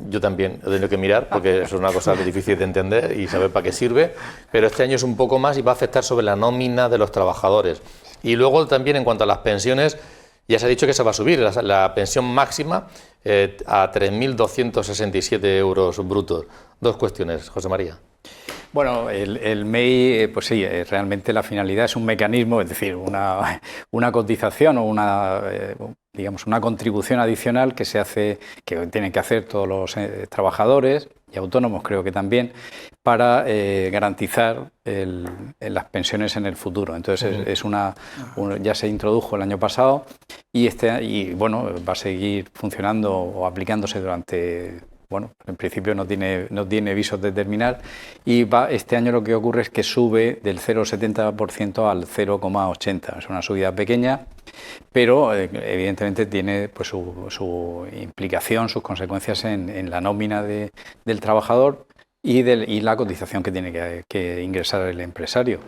Yo también he tenido que mirar porque eso es una cosa difícil de entender y saber para qué sirve, pero este año es un poco más y va a afectar sobre la nómina de los trabajadores. Y luego también en cuanto a las pensiones, Ya se ha dicho que se va a subir la pensión máxima a 3.267 euros brutos. Dos cuestiones, José María. Bueno, el MEI, pues sí, realmente la finalidad es un mecanismo, es decir, una cotización o digamos, una contribución adicional que se hace, que tienen que hacer todos los trabajadores y autónomos, creo que también, para garantizar las pensiones en el futuro. Entonces ya se introdujo el año pasado y bueno, va a seguir funcionando o aplicándose durante. Bueno, en principio no tiene visos de terminar y este año lo que ocurre es que sube del 0,70% al 0,80%. Es una subida pequeña, pero evidentemente tiene pues, su implicación, sus consecuencias en la nómina del trabajador y la cotización que tiene que ingresar el empresario.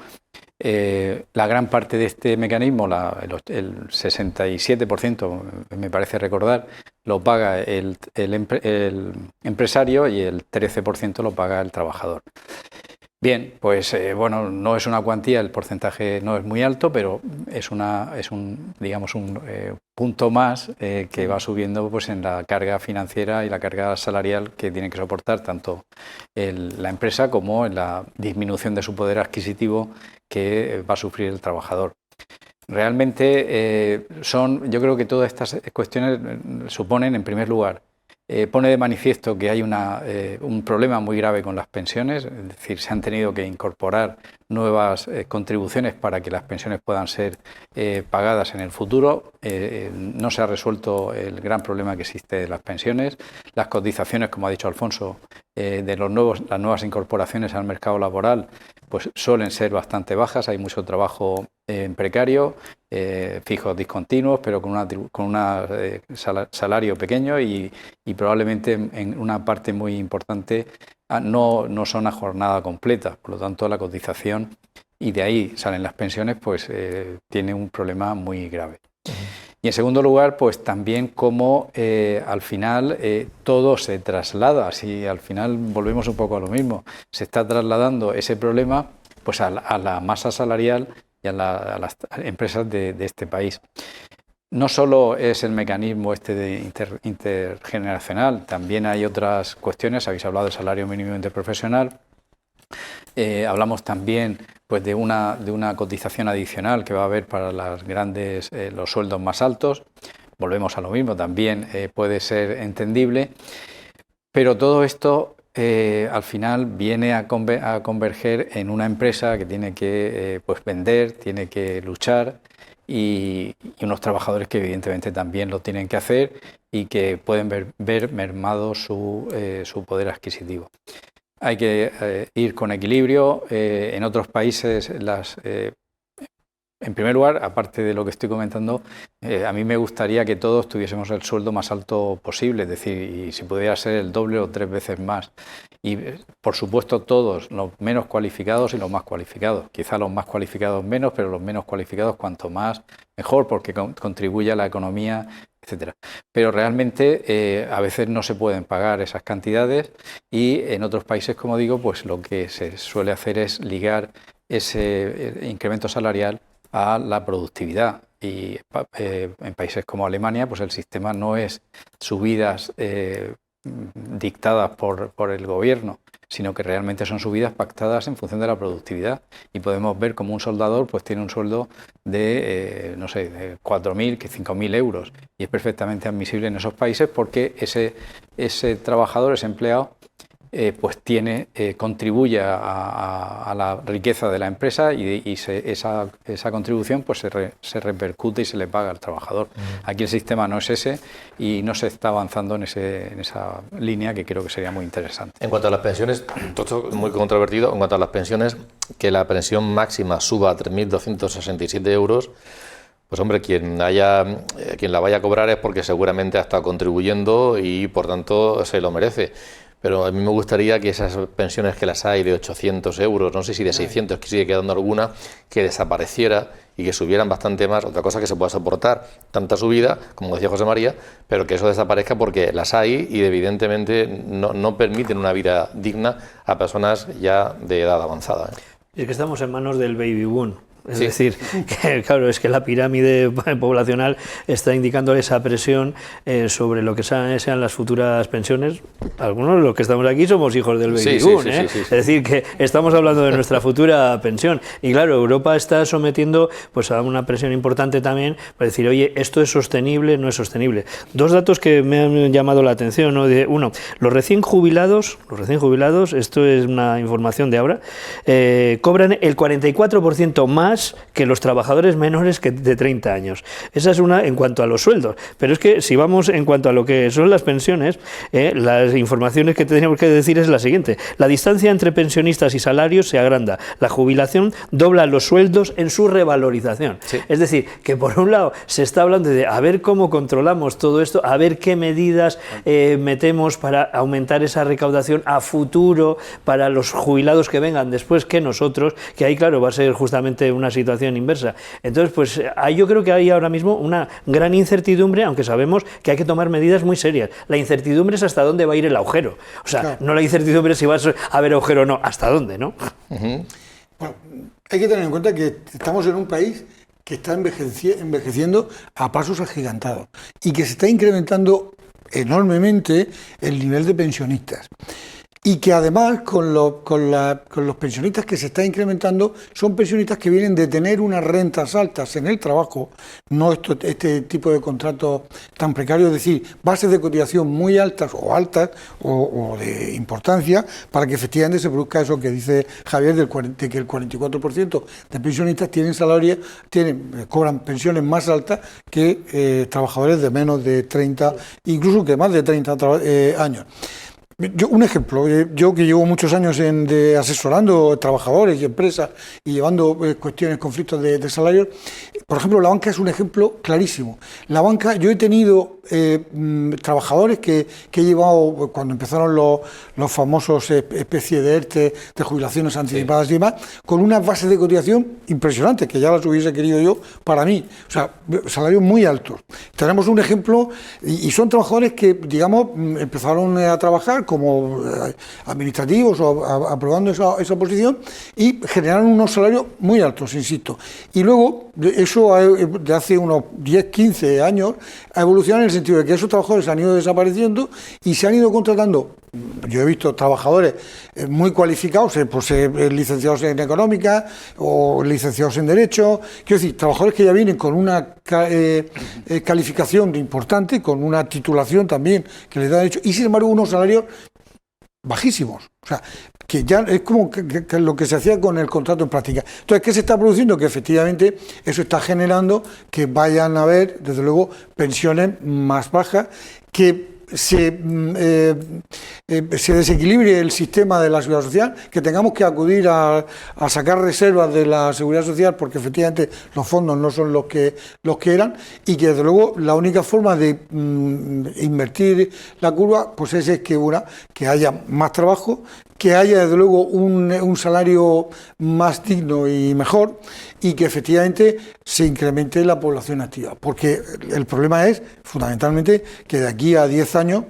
La gran parte de este mecanismo, el 67%, me parece recordar, lo paga el empresario y el 13% lo paga el trabajador. Bien, pues bueno, no es una cuantía, el porcentaje no es muy alto, pero es un punto más que va subiendo pues, en la carga financiera y la carga salarial que tiene que soportar tanto la empresa como en la disminución de su poder adquisitivo que va a sufrir el trabajador. Realmente yo creo que todas estas cuestiones suponen, en primer lugar, pone de manifiesto que hay un problema muy grave con las pensiones, es decir, se han tenido que incorporar nuevas contribuciones para que las pensiones puedan ser pagadas en el futuro. No se ha resuelto el gran problema que existe de las pensiones. Las cotizaciones, como ha dicho Alfonso, de las nuevas incorporaciones al mercado laboral, pues suelen ser bastante bajas. Hay mucho trabajo precario, fijos discontinuos, pero con un salario pequeño y probablemente en una parte muy importante no son a jornada completa. Por lo tanto, la cotización, y de ahí salen las pensiones, pues tiene un problema muy grave. Y en segundo lugar, pues también cómo al final todo se traslada, si al final volvemos un poco a lo mismo, se está trasladando ese problema pues a la masa salarial y a las empresas de este país. No solo es el mecanismo intergeneracional, también hay otras cuestiones. Habéis hablado del salario mínimo interprofesional. Hablamos también pues, de una cotización adicional que va a haber para los sueldos más altos. Volvemos a lo mismo, también puede ser entendible. Pero todo esto al final viene a converger en una empresa que tiene que pues, vender, tiene que luchar y unos trabajadores que evidentemente también lo tienen que hacer y que pueden ver mermado su poder adquisitivo. Hay que ir con equilibrio. En otros países, en primer lugar, aparte de lo que estoy comentando, a mí me gustaría que todos tuviésemos el sueldo más alto posible, es decir, y si pudiera ser el doble o 3 veces más. Y, por supuesto, todos, los menos cualificados y los más cualificados. Quizá los más cualificados menos, pero los menos cualificados cuanto más mejor, porque contribuye a la economía, etcétera. Pero realmente a veces no se pueden pagar esas cantidades y en otros países, como digo, pues lo que se suele hacer es ligar ese incremento salarial a la productividad. Y en países como Alemania, pues el sistema no es subidas dictadas por el gobierno, sino que realmente son subidas pactadas en función de la productividad. Y podemos ver como un soldador pues tiene un sueldo de, no sé, de 4.000, 5.000 euros. Y es perfectamente admisible en esos países porque ese trabajador, ese empleado, pues contribuye a la riqueza de la empresa y esa contribución pues se repercute y se le paga al trabajador. Aquí el sistema no es ese y no se está avanzando en esa línea que creo que sería muy interesante. En cuanto a las pensiones, todo esto muy controvertido, en cuanto a las pensiones, que la pensión máxima suba a 3.267 euros, pues hombre, quien la vaya a cobrar es porque seguramente ha estado contribuyendo y por tanto se lo merece. Pero a mí me gustaría que esas pensiones que las hay de 800 euros, no sé si de 600, que sigue quedando alguna, que desapareciera y que subieran bastante más. Otra cosa que se pueda soportar tanta subida, como decía José María, pero que eso desaparezca porque las hay y evidentemente no permiten una vida digna a personas ya de edad avanzada. Es que estamos en manos del baby boom. Es decir, que claro, es que la pirámide poblacional está indicando esa presión sobre lo que sean las futuras pensiones. Algunos de los que estamos aquí somos hijos del baby boom, Es decir, que estamos hablando de nuestra futura pensión. Y claro, Europa está sometiendo pues a una presión importante también para decir, oye, esto es sostenible, no es sostenible. Dos datos que me han llamado la atención, ¿no? Uno, los recién jubilados, esto es una información de ahora, cobran el 44% más que los trabajadores menores de 30 años. Esa es una en cuanto a los sueldos. Pero es que si vamos en cuanto a lo que son las pensiones, las informaciones que tenemos que decir es la siguiente. La distancia entre pensionistas y salarios se agranda. La jubilación dobla los sueldos en su revalorización. Sí. Es decir, que por un lado se está hablando de a ver cómo controlamos todo esto, a ver qué medidas metemos para aumentar esa recaudación a futuro para los jubilados que vengan después que nosotros, que ahí claro va a ser justamente una situación inversa. Entonces, pues yo creo que hay ahora mismo una gran incertidumbre, aunque sabemos que hay que tomar medidas muy serias. La incertidumbre es hasta dónde va a ir el agujero. O sea, claro, no la incertidumbre si va a haber agujero o no, hasta dónde, ¿no? Bueno, hay que tener en cuenta que estamos en un país que está envejeciendo a pasos agigantados y que se está incrementando enormemente el nivel de pensionistas. Y que además con los pensionistas que se está incrementando son pensionistas que vienen de tener unas rentas altas en el trabajo, no este tipo de contratos tan precarios, es decir, bases de cotización muy altas o de importancia para que efectivamente se produzca eso que dice Javier de que el 44% de pensionistas cobran pensiones más altas que trabajadores de menos de 30, incluso que más de 30 años. Un ejemplo, yo que llevo muchos años asesorando trabajadores y empresas y llevando conflictos de salarios, por ejemplo, la banca es un ejemplo clarísimo. La banca, yo he tenido trabajadores que he llevado cuando empezaron los famosos especies de ERTE, de jubilaciones anticipadas y demás, con unas bases de cotización impresionantes, que ya las hubiese querido yo para mí, o sea, salarios muy altos. Tenemos un ejemplo, y son trabajadores que, digamos, empezaron a trabajar como administrativos o aprobando esa posición y generaron unos salarios muy altos, insisto. Y luego, eso de hace unos 10, 15 años, ha evolucionado en el sentido de que esos trabajadores han ido desapareciendo y se han ido contratando. Yo he visto trabajadores muy cualificados, licenciados en económica o licenciados en derecho, quiero decir, trabajadores que ya vienen con una calificación importante, con una titulación también que les da derecho, y sin embargo unos salarios bajísimos. O sea, que ya es como que lo que se hacía con el contrato en práctica. Entonces, ¿qué se está produciendo? Que efectivamente eso está generando que vayan a haber, desde luego, pensiones más bajas, que se desequilibre el sistema de la seguridad social, que tengamos que acudir a sacar reservas de la seguridad social porque efectivamente los fondos no son los que eran, y que desde luego la única forma de invertir la curva pues es que haya más trabajo, que haya desde luego un salario más digno y mejor, y que efectivamente se incremente la población activa, porque el problema es fundamentalmente que de aquí a 10 años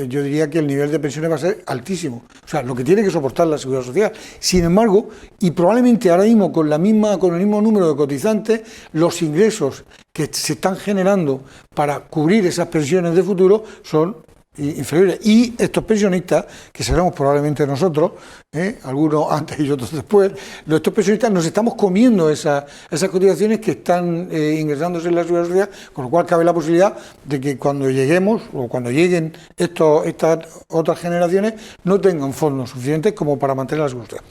yo diría que el nivel de pensiones va a ser altísimo, o sea, lo que tiene que soportar la seguridad social. Sin embargo, y probablemente ahora mismo con el mismo número de cotizantes, los ingresos que se están generando para cubrir esas pensiones de futuro son inferiores, y estos pensionistas, que seremos probablemente nosotros, algunos antes y otros después, estos pensionistas nos estamos comiendo esas cotizaciones que están ingresándose en la seguridad social, con lo cual cabe la posibilidad de que cuando lleguemos o cuando lleguen estas otras generaciones no tengan fondos suficientes como para mantener la seguridad social.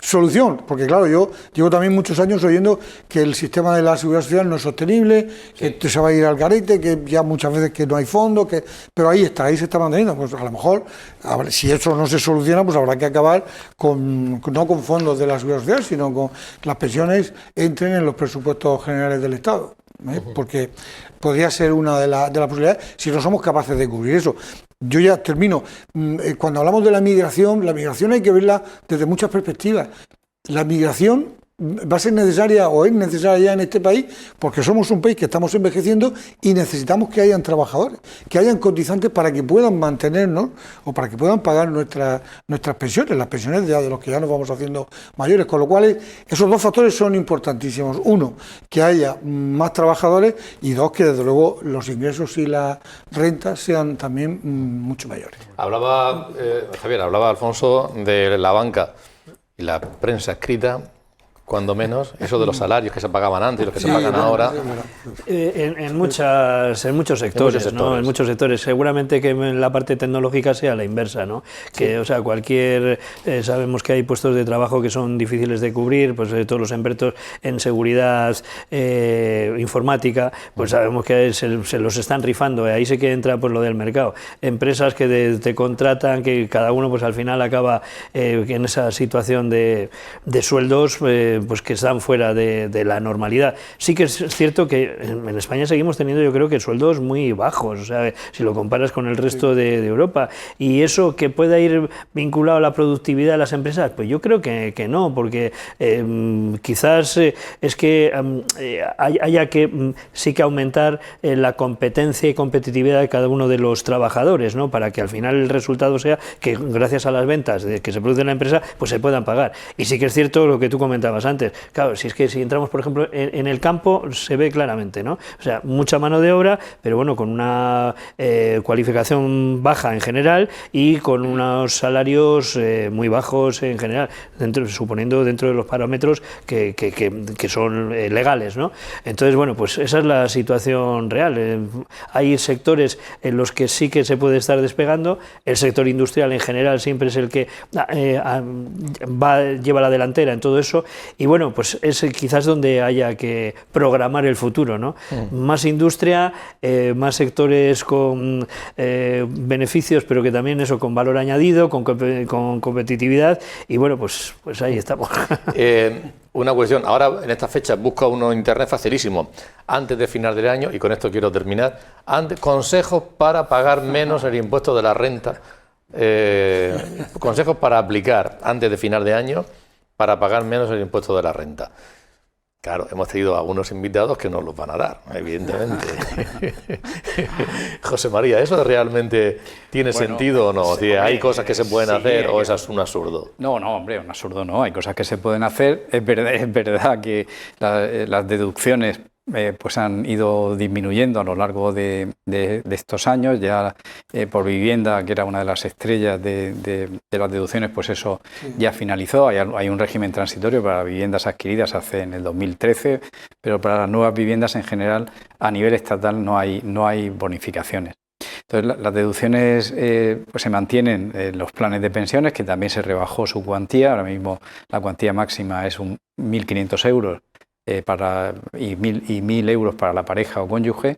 Solución, porque claro, yo llevo también muchos años oyendo que el sistema de la seguridad social no es sostenible, que se va a ir al garete, que ya muchas veces que no hay fondos, pero ahí se está manteniendo. Pues a lo mejor, si eso no se soluciona, pues habrá que acabar no con fondos de la seguridad social, sino con que las pensiones entren en los presupuestos generales del Estado, porque podría ser una de las posibilidades si no somos capaces de cubrir eso. Yo ya termino. Cuando hablamos de la migración hay que verla desde muchas perspectivas. La migración va a ser necesaria o es necesaria ya en este país, porque somos un país que estamos envejeciendo y necesitamos que hayan trabajadores, que hayan cotizantes para que puedan mantenernos o para que puedan pagar nuestras pensiones, las pensiones de los que ya nos vamos haciendo mayores, con lo cual esos dos factores son importantísimos. Uno, que haya más trabajadores, y dos, que desde luego los ingresos y las rentas sean también mucho mayores. Hablaba, Javier, hablaba Alfonso de la banca y la prensa escrita, cuando menos, eso de los salarios que se pagaban antes y los que se pagan ahora. En muchos sectores, ¿no? En muchos sectores. Seguramente que en la parte tecnológica sea la inversa, ¿no? Que, o sea, sabemos que hay puestos de trabajo que son difíciles de cubrir, pues todos los expertos en seguridad informática, pues sabemos que se los están rifando, ahí sí que entra pues lo del mercado. Empresas que te contratan, que cada uno pues al final acaba en esa situación de sueldos pues que están fuera de la normalidad. Sí que es cierto que en España seguimos teniendo, yo creo que sueldos muy bajos, o sea, si lo comparas con el resto de Europa, y eso que pueda ir vinculado a la productividad de las empresas, pues yo creo que no, porque quizás es que haya que sí que aumentar la competencia y competitividad de cada uno de los trabajadores, ¿no? Para que al final el resultado sea que gracias a las ventas que se produce en la empresa, pues se puedan pagar. Y sí que es cierto lo que tú comentabas antes. Claro, si entramos, por ejemplo, en el campo, se ve claramente, ¿no? O sea, mucha mano de obra, pero bueno, con una cualificación baja en general y con unos salarios muy bajos en general, suponiendo dentro de los parámetros que son legales, ¿no? Entonces, bueno, pues esa es la situación real. Hay sectores en los que sí que se puede estar despegando. El sector industrial en general siempre es el que lleva la delantera en todo eso, y bueno, pues es quizás donde haya que programar el futuro, ¿no? Más industria, más sectores con beneficios, pero que también eso con valor añadido, con competitividad, y bueno, pues ahí estamos. Una cuestión, ahora en estas fechas busca uno en internet facilísimo, antes de final del año, y con esto quiero terminar, consejos para pagar menos el impuesto de la renta, consejos para aplicar antes de final de año para pagar menos el impuesto de la renta. Claro, hemos tenido algunos invitados que nos los van a dar, evidentemente. José María, ¿eso realmente tiene sentido o no? ¿Hay cosas que se pueden hacer o es un absurdo? No, hombre, un absurdo no. Hay cosas que se pueden hacer. Es verdad que las deducciones pues han ido disminuyendo a lo largo de estos años. Ya por vivienda, que era una de las estrellas de las deducciones, pues eso ya finalizó. Hay un régimen transitorio para viviendas adquiridas en el 2013, pero para las nuevas viviendas en general a nivel estatal no hay bonificaciones. Entonces las deducciones pues se mantienen en los planes de pensiones, que también se rebajó su cuantía. Ahora mismo la cuantía máxima es 1.500 euros. Y 1.000 euros para la pareja o cónyuge,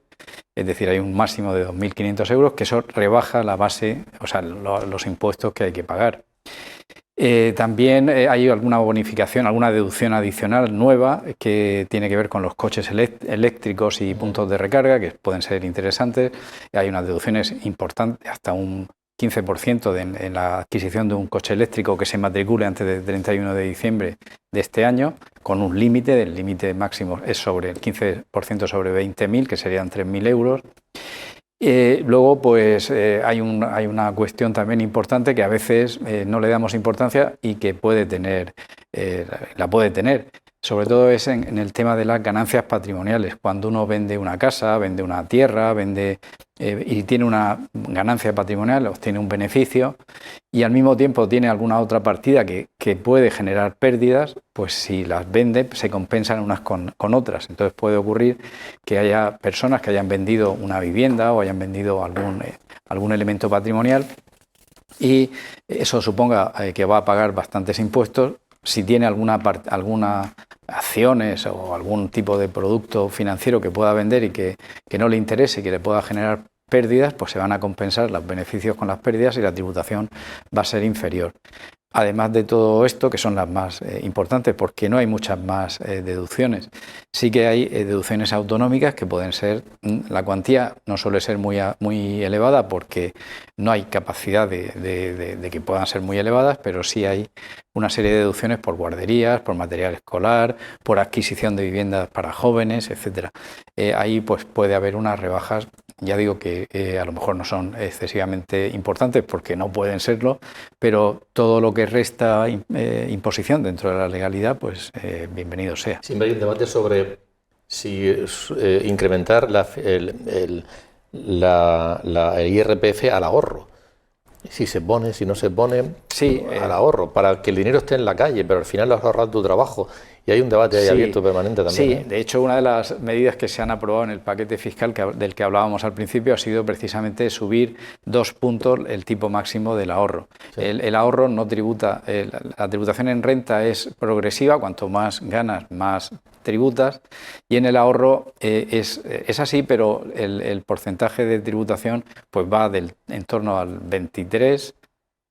es decir, hay un máximo de 2.500 euros, que eso rebaja la base, o sea, los impuestos que hay que pagar. También hay alguna bonificación, alguna deducción adicional nueva que tiene que ver con los coches eléctricos y puntos de recarga, que pueden ser interesantes. Hay unas deducciones importantes, hasta un 15% en la adquisición de un coche eléctrico que se matricule antes del 31 de diciembre de este año, con un límite, el límite máximo es sobre el 15% sobre 20.000, que serían 3.000 euros. Luego, pues hay una cuestión también importante que a veces no le damos importancia y que la puede tener. Sobre todo es en el tema de las ganancias patrimoniales. Cuando uno vende una casa, vende una tierra, y tiene una ganancia patrimonial, obtiene un beneficio, y al mismo tiempo tiene alguna otra partida que puede generar pérdidas, pues si las vende se compensan unas con otras. Entonces puede ocurrir que haya personas que hayan vendido una vivienda o hayan vendido algún elemento patrimonial, y eso suponga que va a pagar bastantes impuestos. Si tiene algunas acciones o algún tipo de producto financiero que pueda vender y que no le interese y que le pueda generar pérdidas, pues se van a compensar los beneficios con las pérdidas y la tributación va a ser inferior. además de todo esto, que son las más importantes, porque no hay muchas más deducciones. Sí que hay deducciones autonómicas que pueden ser, la cuantía no suele ser muy elevada porque no hay capacidad de que puedan ser muy elevadas, pero sí hay una serie de deducciones por guarderías, por material escolar, por adquisición de viviendas para jóvenes, etcétera. Ahí pues puede haber unas rebajas, ya digo que a lo mejor no son excesivamente importantes porque no pueden serlo, pero todo lo que resta imposición dentro de la legalidad, pues bienvenido sea. Siempre hay un debate sobre si incrementar el IRPF al ahorro. Si se pone, si no se pone, sí, al ahorro, para que el dinero esté en la calle, pero al final lo has ahorrado tu trabajo. Y hay un debate ahí abierto permanente también. Sí, de hecho, una de las medidas que se han aprobado en el paquete fiscal del que hablábamos al principio ha sido precisamente subir 2 puntos el tipo máximo del ahorro. Sí. El ahorro no tributa, la tributación en renta es progresiva, cuanto más ganas, más tributas, y en el ahorro es así, pero el porcentaje de tributación pues va en torno al 23,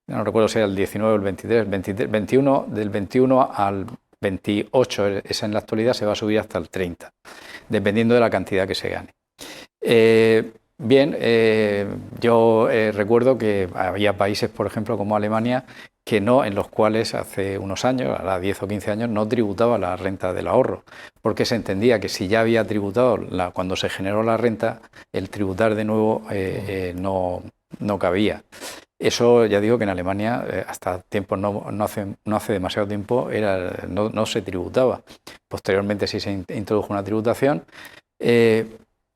no recuerdo si era el 19 o el 23, 21, del 21 al 28 es en la actualidad, se va a subir hasta el 30, dependiendo de la cantidad que se gane. Yo recuerdo que había países, por ejemplo, como Alemania, en los cuales hace unos años, ahora 10 o 15 años, no tributaba la renta del ahorro, porque se entendía que si ya había tributado cuando se generó la renta, el tributar de nuevo no cabía. Eso ya digo que en Alemania hasta tiempo no hace demasiado tiempo no se tributaba. Posteriormente sí se introdujo una tributación.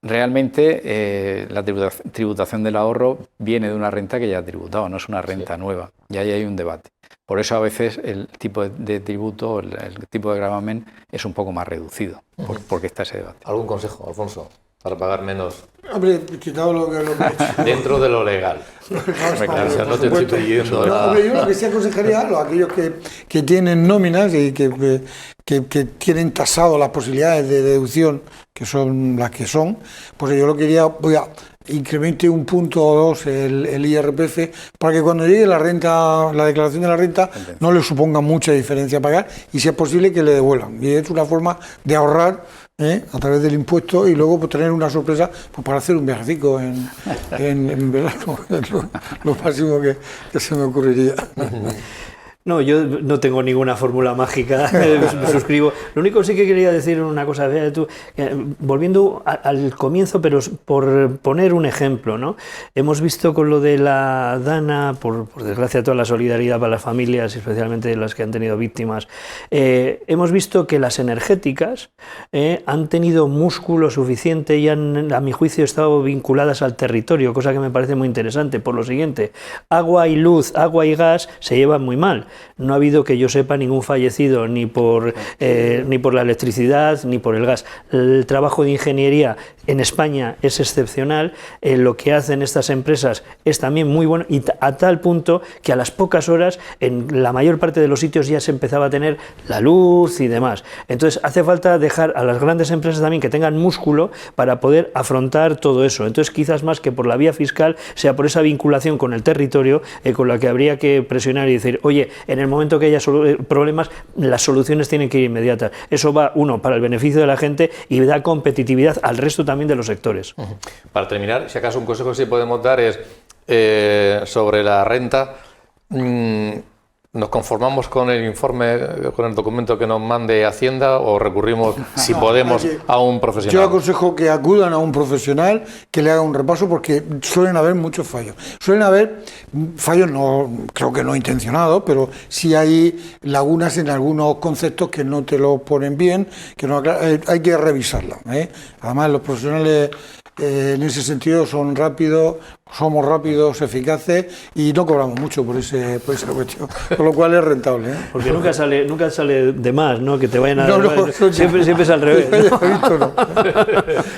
Realmente la tributación del ahorro viene de una renta que ya ha tributado, no es una renta nueva. Y ahí hay un debate. Por eso a veces el tipo de tributo, el tipo de gravamen es un poco más reducido, porque está ese debate. ¿Algún consejo, Alfonso, para pagar menos? Hombre, quitado lo que he hecho. Dentro de lo legal. No te estoy pidiendo nada. Hombre, yo lo que sí aconsejaría a aquellos que tienen nóminas y que tienen tasado las posibilidades de deducción, que son las que son, pues yo lo quería, incremente 1 punto o 2 el IRPF para que cuando llegue la declaración de la renta no le suponga mucha diferencia a pagar y si es posible que le devuelvan. Y es una forma de ahorrar a través del impuesto y luego pues, tener una sorpresa pues, para hacer un viajecico en verano. Es lo máximo que se me ocurriría. No, yo no tengo ninguna fórmula mágica, suscribo. Lo único sí que quería decir una cosa, volviendo al comienzo, pero por poner un ejemplo, ¿no? Hemos visto con lo de la DANA, por desgracia toda la solidaridad para las familias, especialmente las que han tenido víctimas, hemos visto que las energéticas han tenido músculo suficiente y han, a mi juicio, estado vinculadas al territorio, cosa que me parece muy interesante, por lo siguiente, agua y luz, agua y gas se llevan muy mal. No ha habido, que yo sepa, ningún fallecido ni por la electricidad ni por el gas. El trabajo de ingeniería en España es excepcional, lo que hacen estas empresas es también muy bueno y a tal punto que a las pocas horas en la mayor parte de los sitios ya se empezaba a tener la luz y demás. Entonces hace falta dejar a las grandes empresas también que tengan músculo para poder afrontar todo eso. Entonces quizás más que por la vía fiscal sea por esa vinculación con el territorio con la que habría que presionar y decir, oye, en el momento que haya problemas, las soluciones tienen que ir inmediatas. Eso va, para el beneficio de la gente y da competitividad al resto también de los sectores. Para terminar, si acaso un consejo que sí podemos dar es sobre la renta. ¿Nos conformamos con el informe, con el documento que nos mande Hacienda o recurrimos, si podemos, a un profesional? Yo aconsejo que acudan a un profesional que le haga un repaso porque suelen haber muchos fallos. Suelen haber fallos, no creo que no intencionados, pero sí hay lagunas en algunos conceptos que no te lo ponen bien, que no hay que revisarlo. Además, los profesionales en ese sentido somos rápidos, eficaces y no cobramos mucho por esa cuestión, con lo cual es rentable. Porque nunca sale de más, ¿no? Que te vayan a siempre es al revés. ¿No?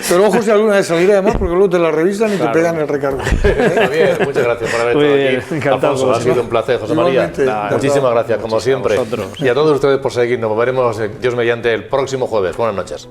Pero ojo si alguna vez saliera de más, porque luego te la revisan y te pegan el recargo. Bien, muchas gracias por haber estado aquí. Encantado. Alfonso, ha sido un placer, José María. Muchísimas gracias, como siempre. Y a todos ustedes por seguirnos. Nos veremos, Dios mediante, el próximo jueves. Buenas noches.